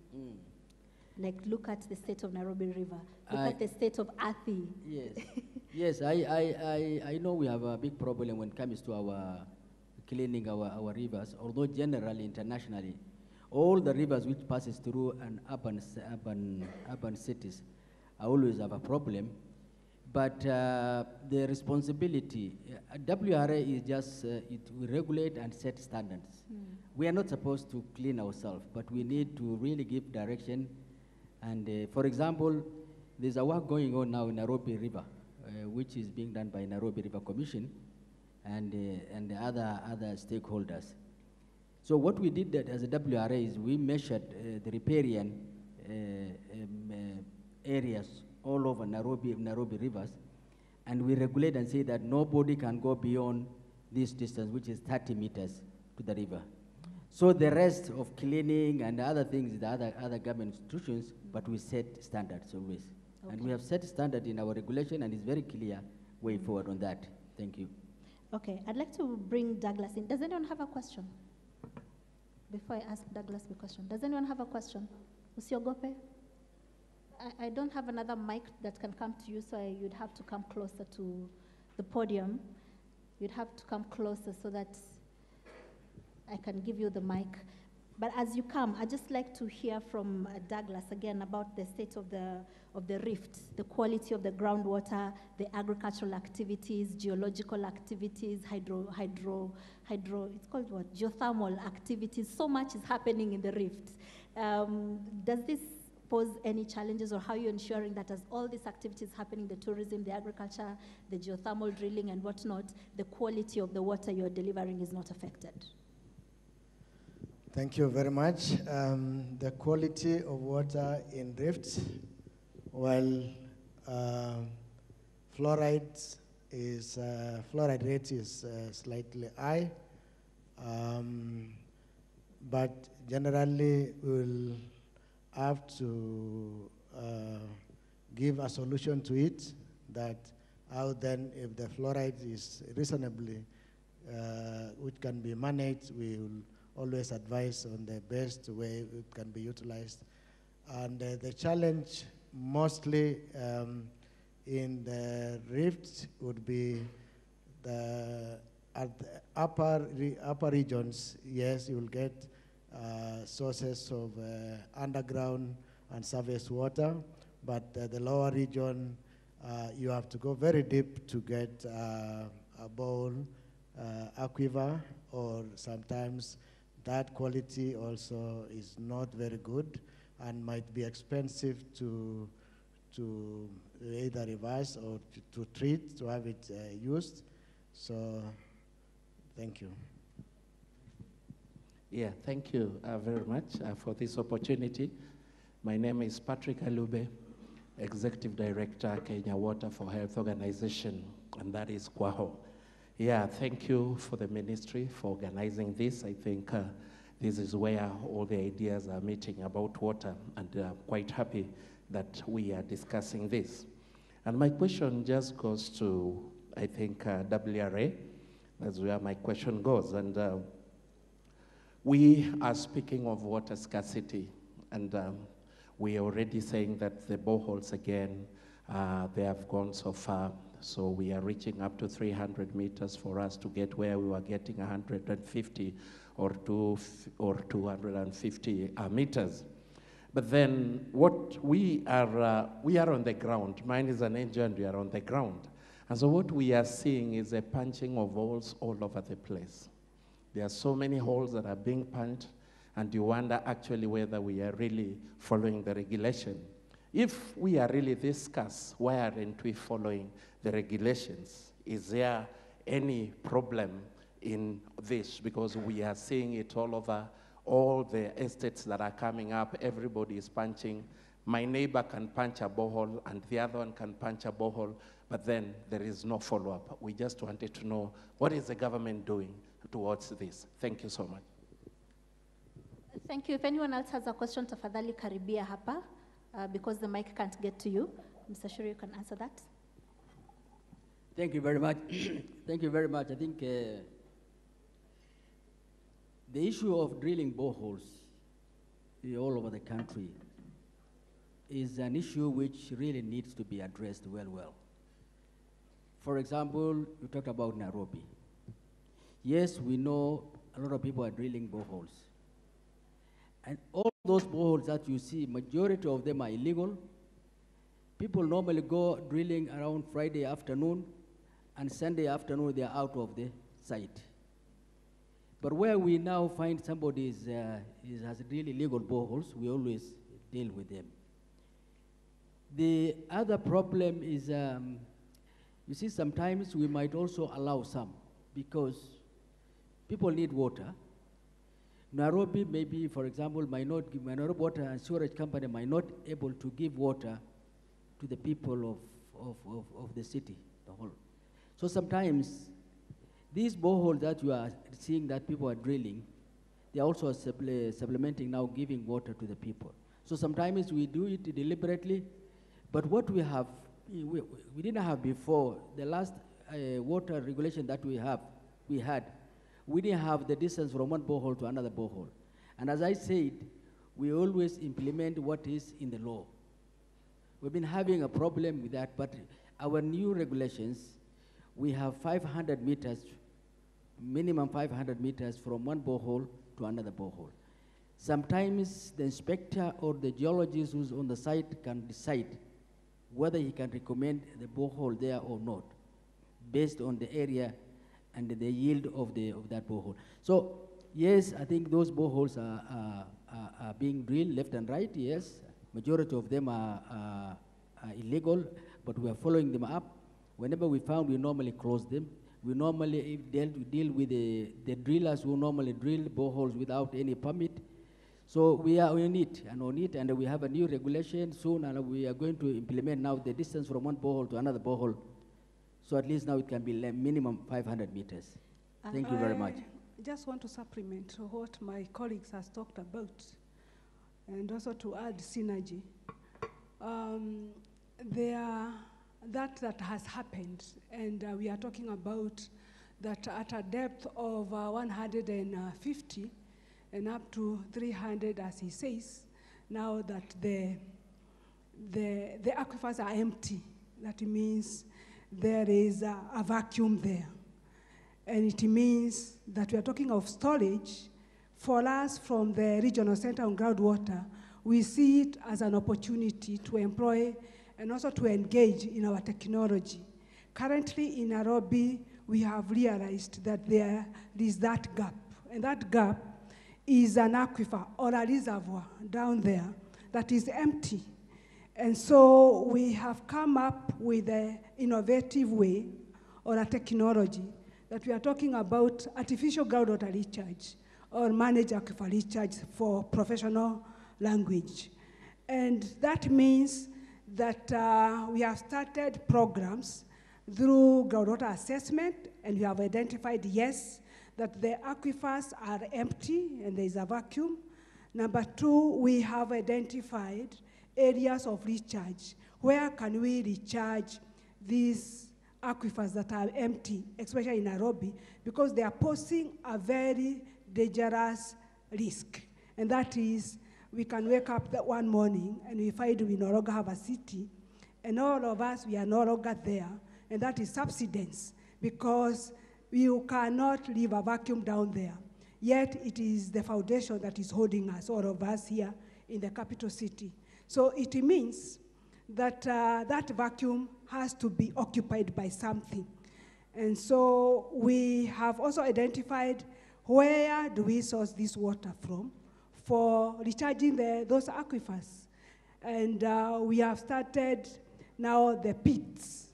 Like look at the state of Nairobi River, look at the state of Athi. Yes, yes, I know we have a big problem when it comes to our cleaning our rivers, although generally, internationally, all the rivers which passes through an urban cities always have a problem. But the responsibility, WRA is just, it will regulate and set standards. We are not supposed to clean ourselves, but we need to really give direction. And for example, there's a work going on now in Nairobi River, which is being done by Nairobi River Commission and the other stakeholders. So what we did as a WRA is we measured the riparian areas all over Nairobi rivers, and we regulate and say that nobody can go beyond this distance, which is 30 meters to the river. So the rest of cleaning and other things, the other government institutions, but we set standards always. Okay. And we have set standard in our regulation, and it's very clear way forward on that. Thank you. Okay, I'd like to bring Douglas in. Does anyone have a question? Before I ask Douglas the question, does anyone have a question? Usiogope? I don't have another mic that can come to you, so you'd have to come closer to the podium. You'd have to come closer so that I can give you the mic. But as you come, I'd just like to hear from Douglas again about the state of the rift, the quality of the groundwater, the agricultural activities, geological activities, it's called what? Geothermal activities. So much is happening in the rift. Does this pose any challenges, or how are you ensuring that as all these activities happening, the tourism, the agriculture, the geothermal drilling and whatnot, the quality of the water you're delivering is not affected? Thank you very much. The quality of water in rifts, well, fluoride rate is slightly high, but generally we'll have to give a solution to it, that how then if the fluoride is reasonably, which can be managed, we will always advise on the best way it can be utilized. And the challenge mostly in the rifts would be at the upper regions. Yes, you will get sources of underground and surface water, but the lower region, you have to go very deep to get a bowl aquifer, or sometimes that quality also is not very good and might be expensive to either revise or to treat, to have it used. So, thank you. Yeah, thank you very much for this opportunity. My name is Patrick Alube, Executive Director, Kenya Water for Health Organization, and that is KWAHO. Yeah, thank you for the ministry for organizing this. I think this is where all the ideas are meeting about water, and I'm quite happy that we are discussing this. And my question just goes to, I think, WRA. That's where my question goes. And we are speaking of water scarcity, and we are already saying that the boreholes again, they have gone so far. So we are reaching up to 300 meters for us to get where we were getting 150 or 250 meters. But then what we are on the ground. Mine is an NGO and we are on the ground. And so what we are seeing is a punching of holes all over the place. There are so many holes that are being punched, and you wonder actually whether we are really following the regulation. If we are really this scarce, why aren't we following the regulations? Is there any problem in this? Because we are seeing it all over, all the estates that are coming up, everybody is punching. My neighbor can punch a borehole and the other one can punch a borehole, but then there is no follow-up. We just wanted to know, what is the government doing towards this? Thank you so much. Thank you. If anyone else has a question, tafadhali karibia hapa, because the mic can't get to you. Mr. Shuri, you can answer that. Thank you very much. Thank you very much. I think the issue of drilling boreholes all over the country is an issue which really needs to be addressed well. For example, you talked about Nairobi. Yes, we know a lot of people are drilling boreholes. And all those boreholes that you see, majority of them are illegal. People normally go drilling around Friday afternoon, and Sunday afternoon they are out of the site. But where we now find somebody has really illegal boreholes, we always deal with them. The other problem is, you see, sometimes we might also allow some, because people need water. Nairobi, maybe, for example, Nairobi Water and Sewerage Company might not able to give water to the people of the city, the whole. So sometimes these boreholes that you are seeing that people are drilling, they are also supplementing now, giving water to the people. So sometimes we do it deliberately, but what we have, we didn't have before. The last water regulation that we had, we didn't have the distance from one borehole to another borehole. And as I said, we always implement what is in the law. We've been having a problem with that, but our new regulations, we have 500 meters, minimum 500 meters from one borehole to another borehole. Sometimes the inspector or the geologist who's on the site can decide whether he can recommend the borehole there or not, based on the area and the yield of that borehole. So yes, I think those boreholes are being drilled left and right, yes. Majority of them are illegal, but we are following them up. Whenever we found, we normally close them. We normally deal with the drillers who normally drill boreholes without any permit. So we are on it, and we have a new regulation soon, and we are going to implement now the distance from one borehole to another borehole. So at least now it can be minimum 500 meters. Thank you very much. I just want to supplement what my colleagues has talked about, and also to add synergy. That has happened, and we are talking about that at a depth of 150 and up to 300, as he says, now that the aquifers are empty. That means there is a vacuum there. And it means that we are talking of storage. For us, from the regional center on groundwater, we see it as an opportunity to employ and also to engage in our technology. Currently in Nairobi, we have realized that there is that gap, and that gap is an aquifer or a reservoir down there that is empty. And so we have come up with an innovative way or a technology that we are talking about artificial groundwater recharge or managed aquifer recharge for professional language. And that means that we have started programs through groundwater assessment, and we have identified, yes, that the aquifers are empty and there is a vacuum. Number two, we have identified areas of recharge. Where can we recharge these aquifers that are empty, especially in Nairobi, because they are posing a very dangerous risk. And that is, we can wake up that one morning and we find we no longer have a city, and all of us, we are no longer there. And that is subsidence, because you cannot leave a vacuum down there. Yet it is the foundation that is holding us, all of us here in the capital city. So it means that that vacuum has to be occupied by something. And so we have also identified where do we source this water from for recharging those aquifers. And we have started now the pits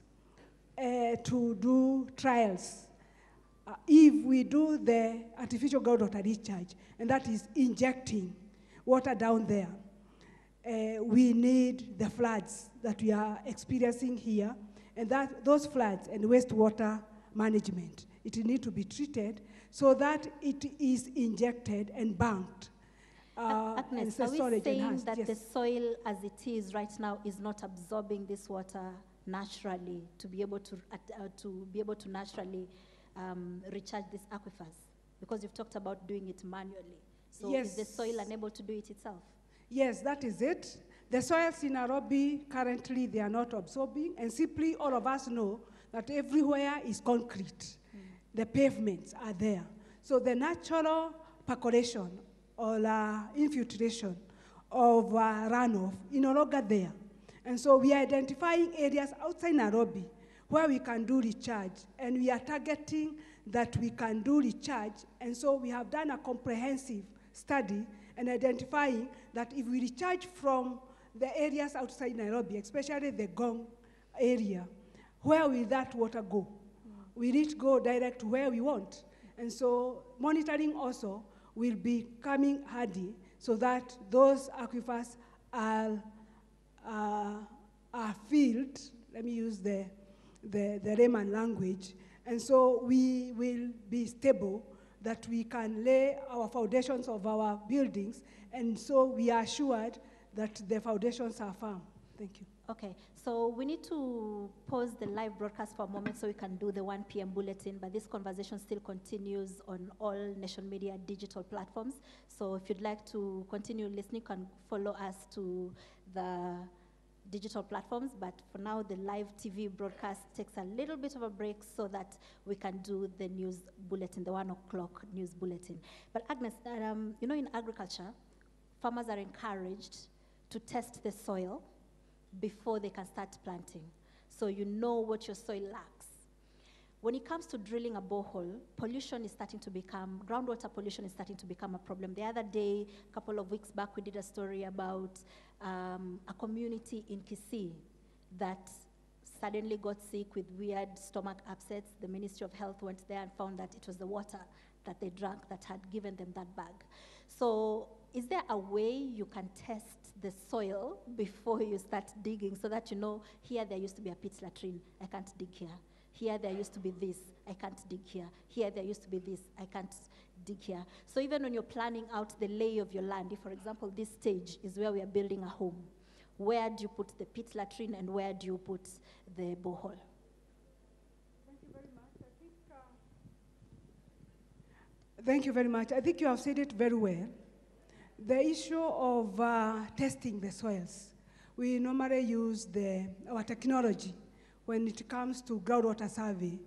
to do trials. If we do the artificial groundwater recharge, and that is injecting water down there, we need the floods that we are experiencing here, and those floods and wastewater management, it needs to be treated so that it is injected and banked. Agnes, are we saying that yes, the soil as it is right now is not absorbing this water naturally to be able to naturally recharge these aquifers? Because you've talked about doing it manually. So yes, is the soil unable to do it itself? Yes, that is it. The soils in Nairobi, currently, they are not absorbing, and simply all of us know that everywhere is concrete. The pavements are there. So the natural percolation or infiltration of runoff is no longer there. And so we are identifying areas outside Nairobi where we can do recharge, and we are targeting that we can do recharge. And so we have done a comprehensive study and identifying that if we recharge from the areas outside Nairobi, especially the Gong area, where will that water go? Will it go direct to where we want? And so monitoring also will be coming handy so that those aquifers are filled, let me use the layman language, and so we will be stable, that we can lay our foundations of our buildings, and so we are assured that the foundations are firm. Thank you. Okay, so we need to pause the live broadcast for a moment so we can do the 1 p.m. bulletin, but this conversation still continues on all Nation Media digital platforms. So if you'd like to continue listening, you can follow us to the digital platforms, but for now the live TV broadcast takes a little bit of a break so that we can do the news bulletin, the 1 o'clock news bulletin. But Agnes, you know, in agriculture, farmers are encouraged to test the soil before they can start planting, so you know what your soil lacks. When it comes to drilling a borehole, pollution is starting to become, groundwater pollution is starting to become a problem. The other day, a couple of weeks back, we did a story about a community in Kisii that suddenly got sick with weird stomach upsets. The Ministry of Health went there and found that it was the water that they drank that had given them that bug. So is there a way you can test the soil before you start digging so that you know, here there used to be a pit latrine, I can't dig here. Here there used to be this, I can't dig here. Here there used to be this, I can't dig here. So even when you're planning out the lay of your land, if for example this stage is where we are building a home, where do you put the pit latrine and where do you put the borehole? Thank you very much. Thank you very much. I think you have said it very well. The issue of testing the soils, we normally use our technology when it comes to groundwater survey.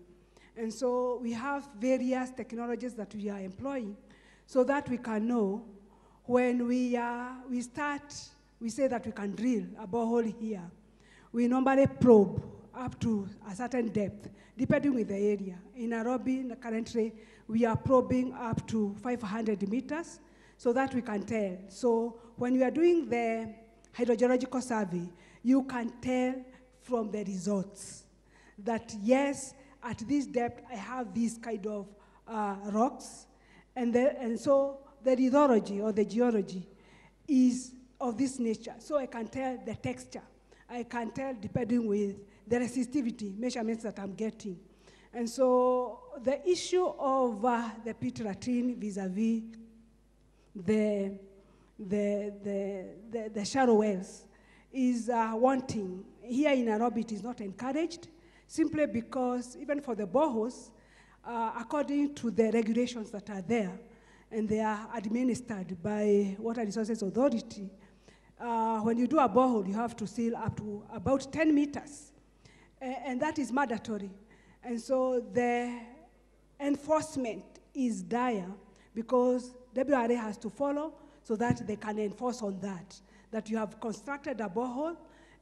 And so we have various technologies that we are employing so that we can know when we start, we say that we can drill a borehole here. We normally probe up to a certain depth, depending with the area. In Nairobi, currently, we are probing up to 500 meters so that we can tell. So when we are doing the hydrogeological survey, you can tell from the results that yes, at this depth, I have these kind of rocks, and so the lithology or the geology is of this nature. So I can tell the texture. I can tell depending with the resistivity measurements that I'm getting. And so the issue of the pit latrine vis-a-vis the shallow wells is wanting. Here in Nairobi, it is not encouraged, simply because even for the boreholes, according to the regulations that are there, and they are administered by Water Resources Authority, when you do a borehole, you have to seal up to about 10 meters, and that is mandatory. And so the enforcement is dire because WRA has to follow so that they can enforce on that you have constructed a borehole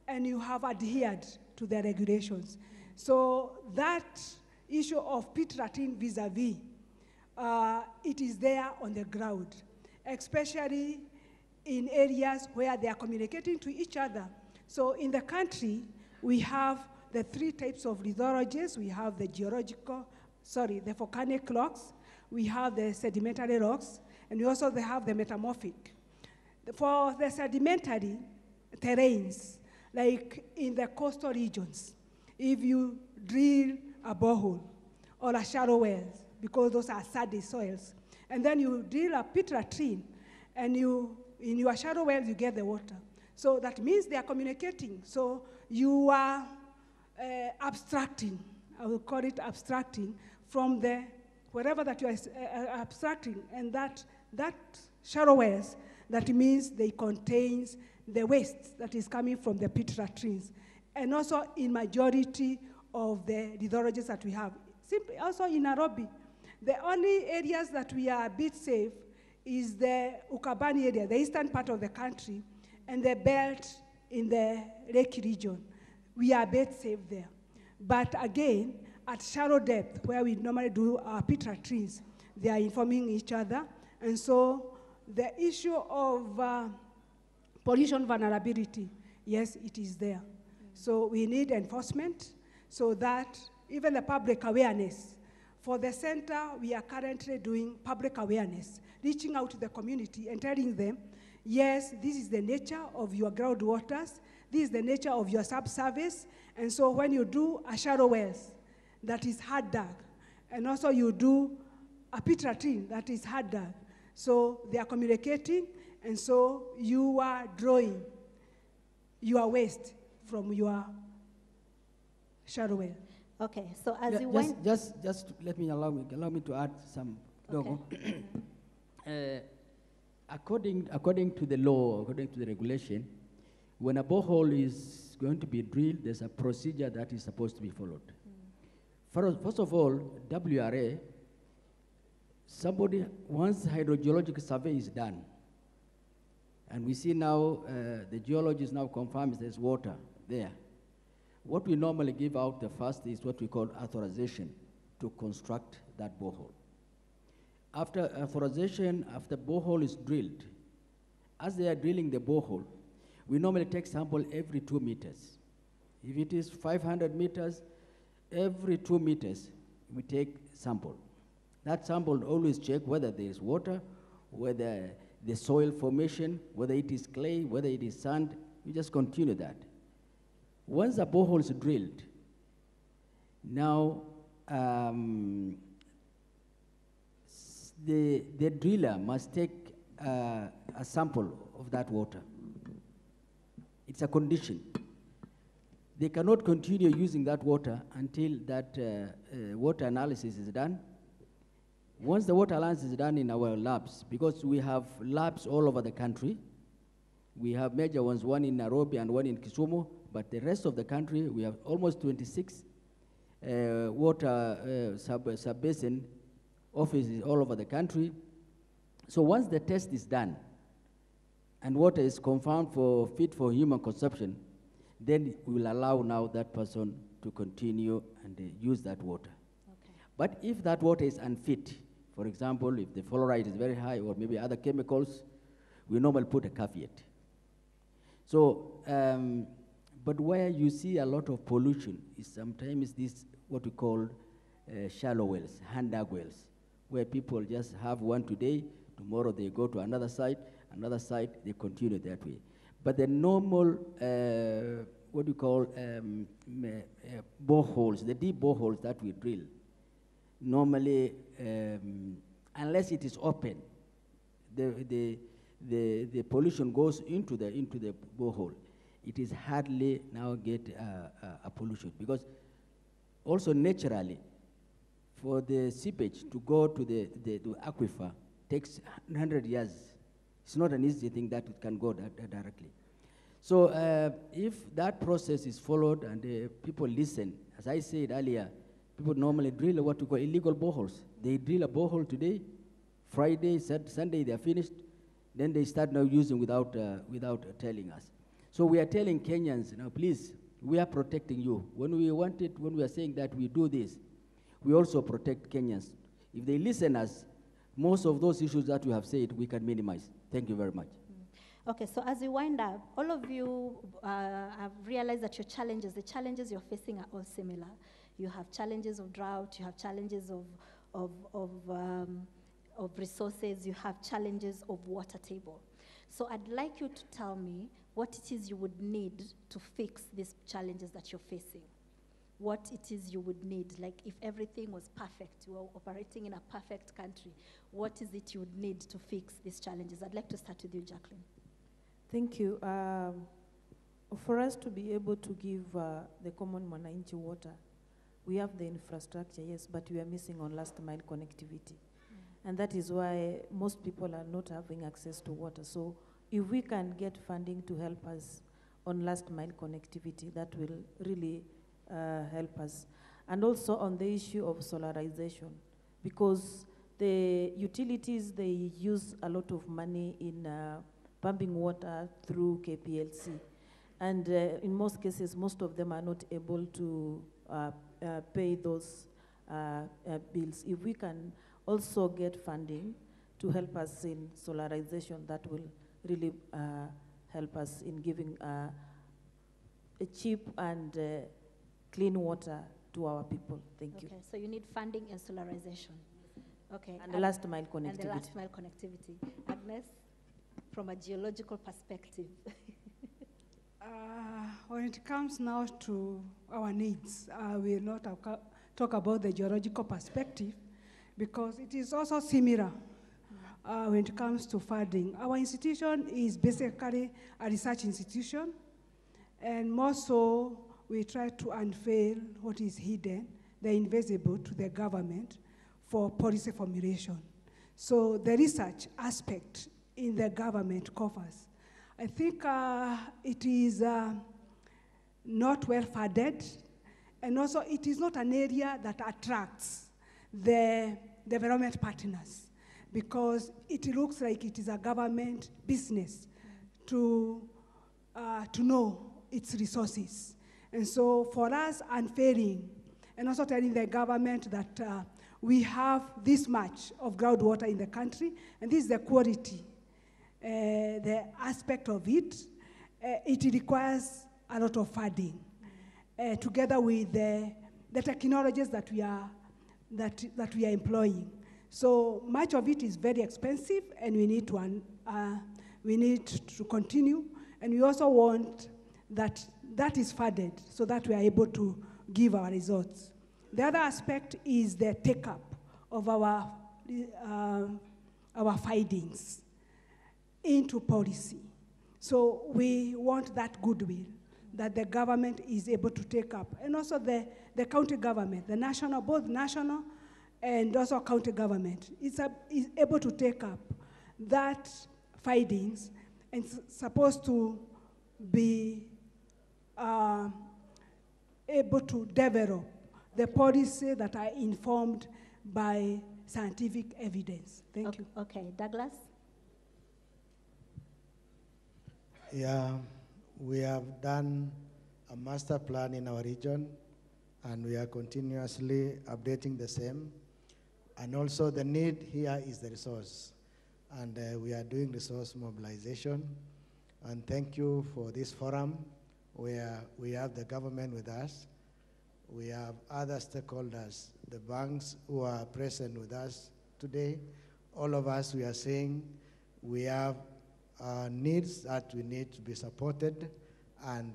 and you have adhered to the regulations. So that issue of pit latrine vis-a-vis, it is there on the ground, especially in areas where they are communicating to each other. So in the country, we have the three types of lithologies. We have the the volcanic rocks, we have the sedimentary rocks, and we also have the metamorphic. For the sedimentary terrains, like in the coastal regions, if you drill a borehole or a shallow well, because those are sandy soils, and then you drill a pit latrine, and in your shallow wells, you get the water. So that means they are communicating. So you are abstracting, I will call it abstracting, from the, wherever that you are abstracting, and that shallow wells, that means they contains the waste that is coming from the pit latrines. And also in majority of the lithologies that we have. Simply also in Nairobi, the only areas that we are a bit safe is the Ukambani area, the eastern part of the country, and the belt in the Lake region. We are a bit safe there. But again, at shallow depth, where we normally do our pit latrines, they are informing each other. And so the issue of pollution vulnerability, yes, it is there. So we need enforcement so that even the public awareness. For the center, we are currently doing public awareness, reaching out to the community and telling them, yes, this is the nature of your groundwaters, this is the nature of your subsurface, and so when you do a shallow wells that is hard dug, and also you do a pit latrine that is hard dug, so they are communicating, and so you are drawing your waste from your shallow well. Okay, so as Yeah, you went... just let me allow me to add some. Okay. According to the law, according to the regulation, when a borehole is going to be drilled, there's a procedure that is supposed to be followed. First of all, WRA, once hydrogeological survey is done, and we see now the geologist now confirms there's water there. What we normally give out the first is what we call authorization to construct that borehole. After authorization, after borehole is drilled, as they are drilling the borehole, we normally take sample every 2 meters. If it is 500 meters, every 2 meters, we take sample. That sample always check whether there is water, whether the soil formation, whether it is clay, whether it is sand. We just continue that. Once the borehole is drilled, now the driller must take a sample of that water. It's a condition. They cannot continue using that water until that water analysis is done. Once the water analysis is done in our labs, because we have labs all over the country, we have major ones, one in Nairobi and one in Kisumu, but the rest of the country, we have almost 26 water sub-basin offices all over the country. So once the test is done, and water is confirmed for fit for human consumption, then we will allow now that person to continue and use that water. Okay. But if that water is unfit, for example, if the fluoride is very high or maybe other chemicals, we normally put a caveat. So, but where you see a lot of pollution is sometimes this, what we call shallow wells, hand dug wells, where people just have one today, tomorrow they go to another site, they continue that way. But the normal, what we call boreholes, the deep boreholes that we drill, normally, unless it is open, the pollution goes into the borehole. It is hardly now get a pollution, because also naturally, for the seepage to go to the aquifer takes 100 years. It's not an easy thing that it can go directly. So if that process is followed and people listen, as I said earlier, people normally drill what we call illegal boreholes. They drill a borehole today, Friday, Sunday they are finished, then they start now using without telling us. So we are telling Kenyans, now please, we are protecting you. When we are saying that we do this, we also protect Kenyans. If they listen us, most of those issues that we have said, we can minimize. Thank you very much. Okay, so as we wind up, all of you have realized that the challenges you're facing are all similar. You have challenges of drought, you have challenges of resources, you have challenges of water table. So I'd like you to tell me what it is you would need to fix these challenges that you're facing. What it is you would need, like if everything was perfect, you were operating in a perfect country, what is it you would need to fix these challenges? I'd like to start with you, Jacqueline. Thank you. For us to be able to give the common mwananchi water, we have the infrastructure, yes, but we are missing on last mile connectivity. And that is why most people are not having access to water. So if we can get funding to help us on last mile connectivity, that will really help us. And also on the issue of solarization, because the utilities, they use a lot of money in pumping water through KPLC. And in most cases, most of them are not able to pay those bills. If we can also get funding to help us in solarization, that will really help us in giving a cheap and clean water to our people. Thank you. Okay, so you need funding and solarization. Okay. And the last mile connectivity. And the last mile connectivity. Agnes, from a geological perspective. When it comes now to our needs, we will not talk about the geological perspective, because it is also similar when it comes to funding. Our institution is basically a research institution, and more so, we try to unveil what is hidden, the invisible, to the government for policy formulation. So the research aspect in the government coffers, I think it is not well funded, and also it is not an area that attracts the development partners, because it looks like it is a government business to know its resources. And so for us, unfailing, and also telling the government that we have this much of groundwater in the country, and this is the quality, the aspect of it, it requires a lot of funding, together with the technologies that we are employing. So much of it is very expensive, and we need to continue, and we also want that is funded so that we are able to give our results. The other aspect is the take-up of our findings into policy. So we want that goodwill that the government is able to take up, and also the county government, the national, both national and also county government is able to take up that findings and supposed to be able to develop the policy that are informed by scientific evidence. Thank you. Okay, Douglas? Yeah, we have done a master plan in our region, and we are continuously updating the same. And also the need here is the resource. And we are doing resource mobilization. And thank you for this forum where we have the government with us. We have other stakeholders, the banks who are present with us today. All of us, we are saying we have needs that we need to be supported, and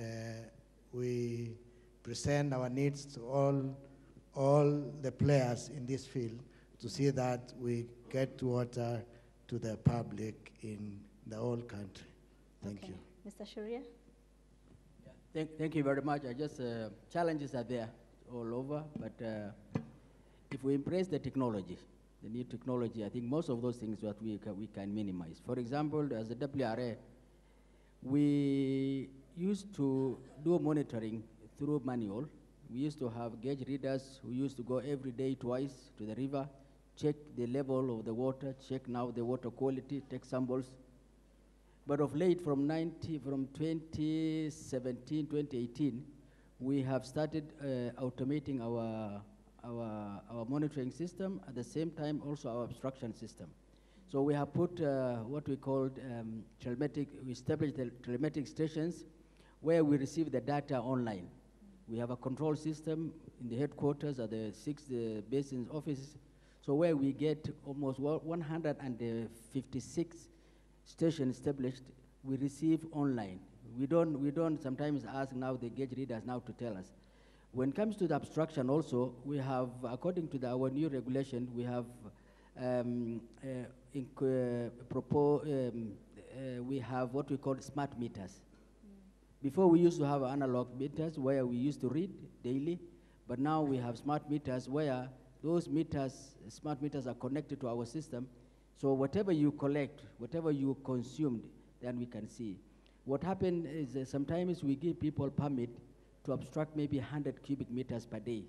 we present our needs to all the players in this field to see that we get water to the public in the whole country. Thank you. Mr. Sharia? Thank you very much. Challenges are there all over, but if we embrace the technology, the new technology, I think most of those things that we can minimize. For example, as a WRA, we used to do monitoring through manual. We used to have gauge readers who used to go every day, twice to the river, check the level of the water, check now the water quality, take samples. But of late, from 2017, 2018, we have started automating our monitoring system, at the same time also our obstruction system. So we have put what we call we established the telematic stations where we receive the data online. We have a control system in the headquarters at the 6 basins offices, so where we get almost 156 stations established, we receive online. We don't sometimes ask now the gauge readers now to tell us. When it comes to the obstruction also, we have, according to our new regulation, we have we have what we call smart meters. Before we used to have analog meters where we used to read daily, but now we have smart meters where those meters, smart meters are connected to our system. So whatever you collect, whatever you consumed, then we can see. What happened is sometimes we give people permit to obstruct maybe 100 cubic meters per day.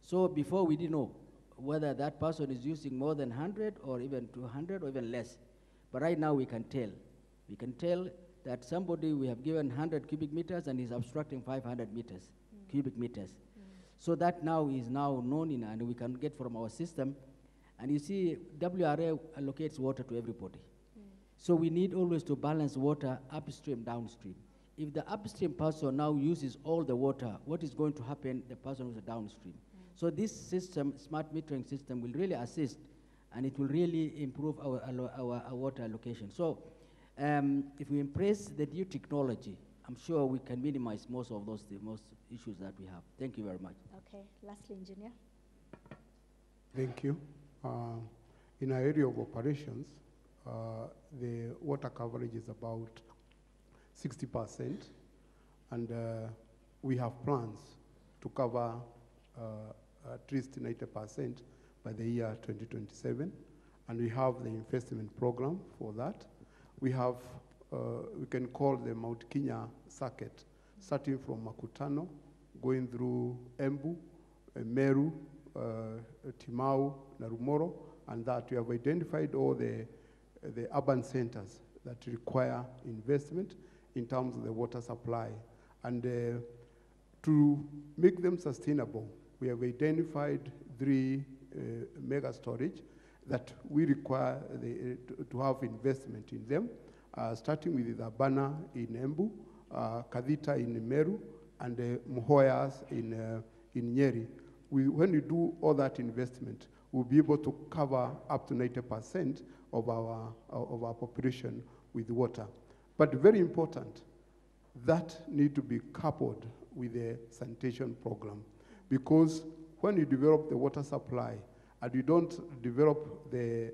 So before we didn't know whether that person is using more than 100 or even 200 or even less. But right now we can tell. We can tell that somebody we have given 100 cubic meters and is obstructing 500 meters, cubic meters. So that now is now known and we can get from our system. And you see, WRA allocates water to everybody. So we need always to balance water upstream, downstream. If the upstream person now uses all the water, what is going to happen? The person who's downstream. So this system, smart metering system, will really assist, and it will really improve our water allocation. So if we embrace the new technology, I'm sure we can minimize most of those most issues that we have. Thank you very much. Okay, lastly, engineer. Thank you. In our area of operations, the water coverage is about 60%, and we have plans to cover at least 90% by the year 2027, and we have the investment program for that. We have, we can call the Mount Kenya circuit, starting from Makutano, going through Embu, Meru, Timau, Narumoro, and that we have identified all the urban centers that require investment in terms of the water supply. And to make them sustainable, we have identified 3 mega storage that we require to have investment in them, starting with the Bana in Embu, Kadita in Meru, and Muhoyas in Nyeri. When we do all that investment, we'll be able to cover up to 90% of our population with water. But very important, that need to be coupled with a sanitation program, because when you develop the water supply and you don't develop the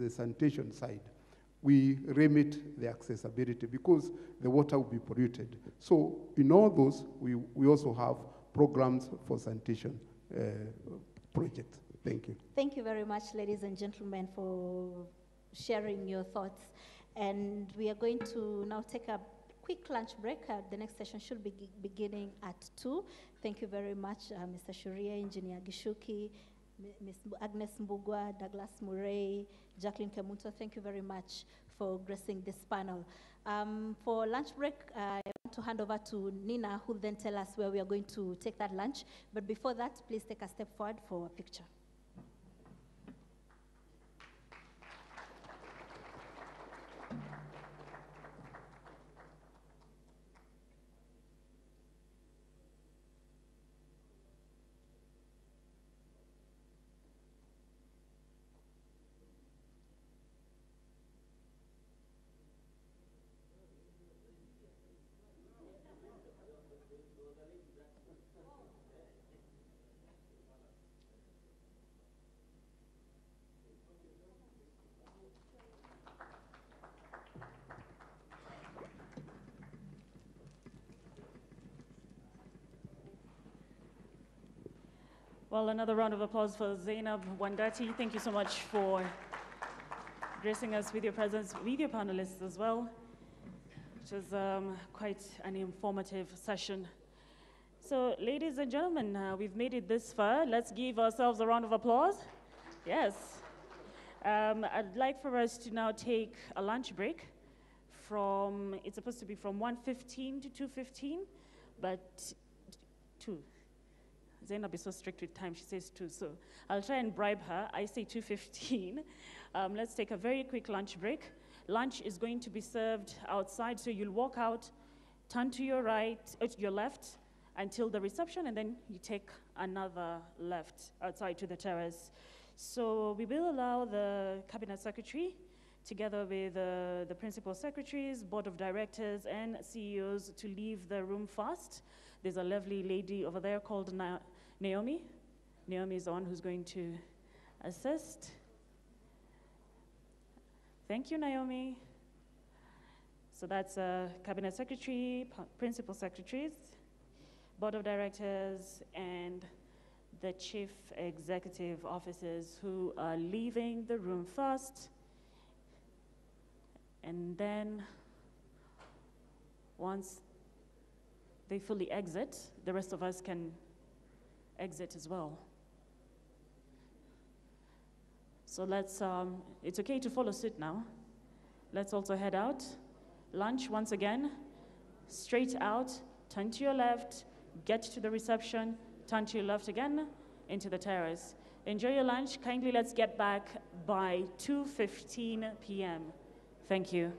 sanitation side, we remit the accessibility because the water will be polluted. So in all those, we also have programs for sanitation projects. Thank you. Thank you very much, ladies and gentlemen, for sharing your thoughts. And we are going to now take a quick lunch break. The next session should be beginning at 2. Thank you very much, Mr. Sharia, Engineer Gishuki, Ms. Agnes Mbugwa, Douglas Murray, Jacqueline Kemunto. Thank you very much for gracing this panel. For lunch break, I want to hand over to Nina, who will then tell us where we are going to take that lunch. But before that, please take a step forward for a picture. Well, another round of applause for Zainab Wandati. Thank you so much for gracing us with your presence, with your panelists as well, which was quite an informative session. So, ladies and gentlemen, we've made it this far. Let's give ourselves a round of applause. Yes. I'd like for us to now take a lunch break from, it's supposed to be from 1:15 to 2:15, but 2. Zainab is so strict with time, she says 2, so I'll try and bribe her. I say 2:15. Let's take a very quick lunch break. Lunch is going to be served outside, so you'll walk out, turn to your right, to your left, until the reception, and then you take another left outside to the terrace. So we will allow the Cabinet Secretary, together with the Principal Secretaries, Board of Directors, and CEOs to leave the room fast. There's a lovely lady over there called Naomi. Naomi is the one who's going to assist. Thank you, Naomi. So that's Cabinet Secretary, Principal Secretaries, Board of Directors, and the Chief Executive Officers who are leaving the room first. And then once they fully exit, the rest of us can exit as well. So let's, it's okay to follow suit now. Let's also head out. Lunch, once again, straight out, turn to your left, get to the reception, turn to your left again, into the terrace. Enjoy your lunch. Kindly let's get back by 2:15 p.m. Thank you.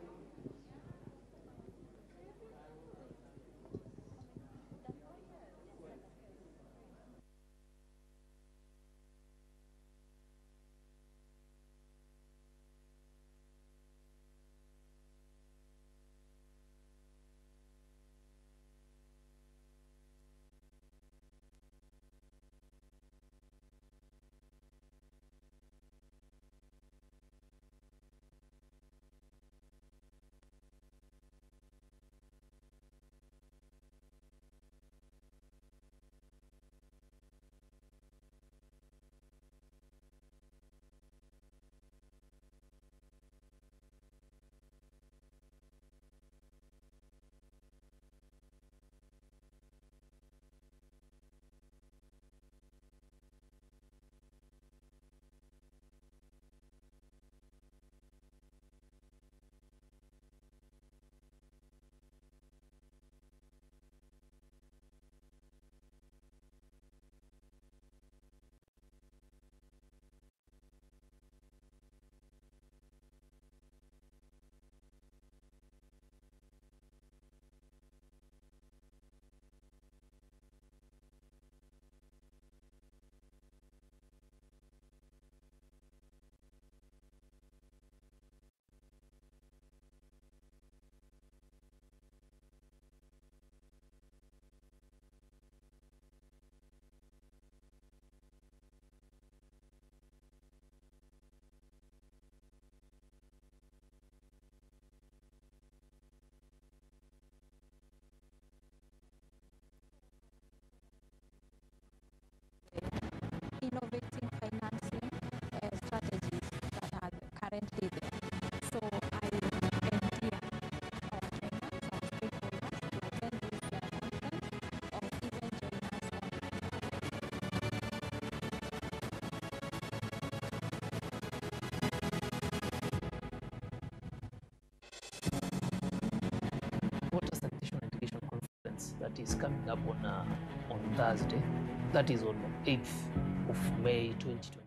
that is coming up on Thursday. That is on 8th of May 2020.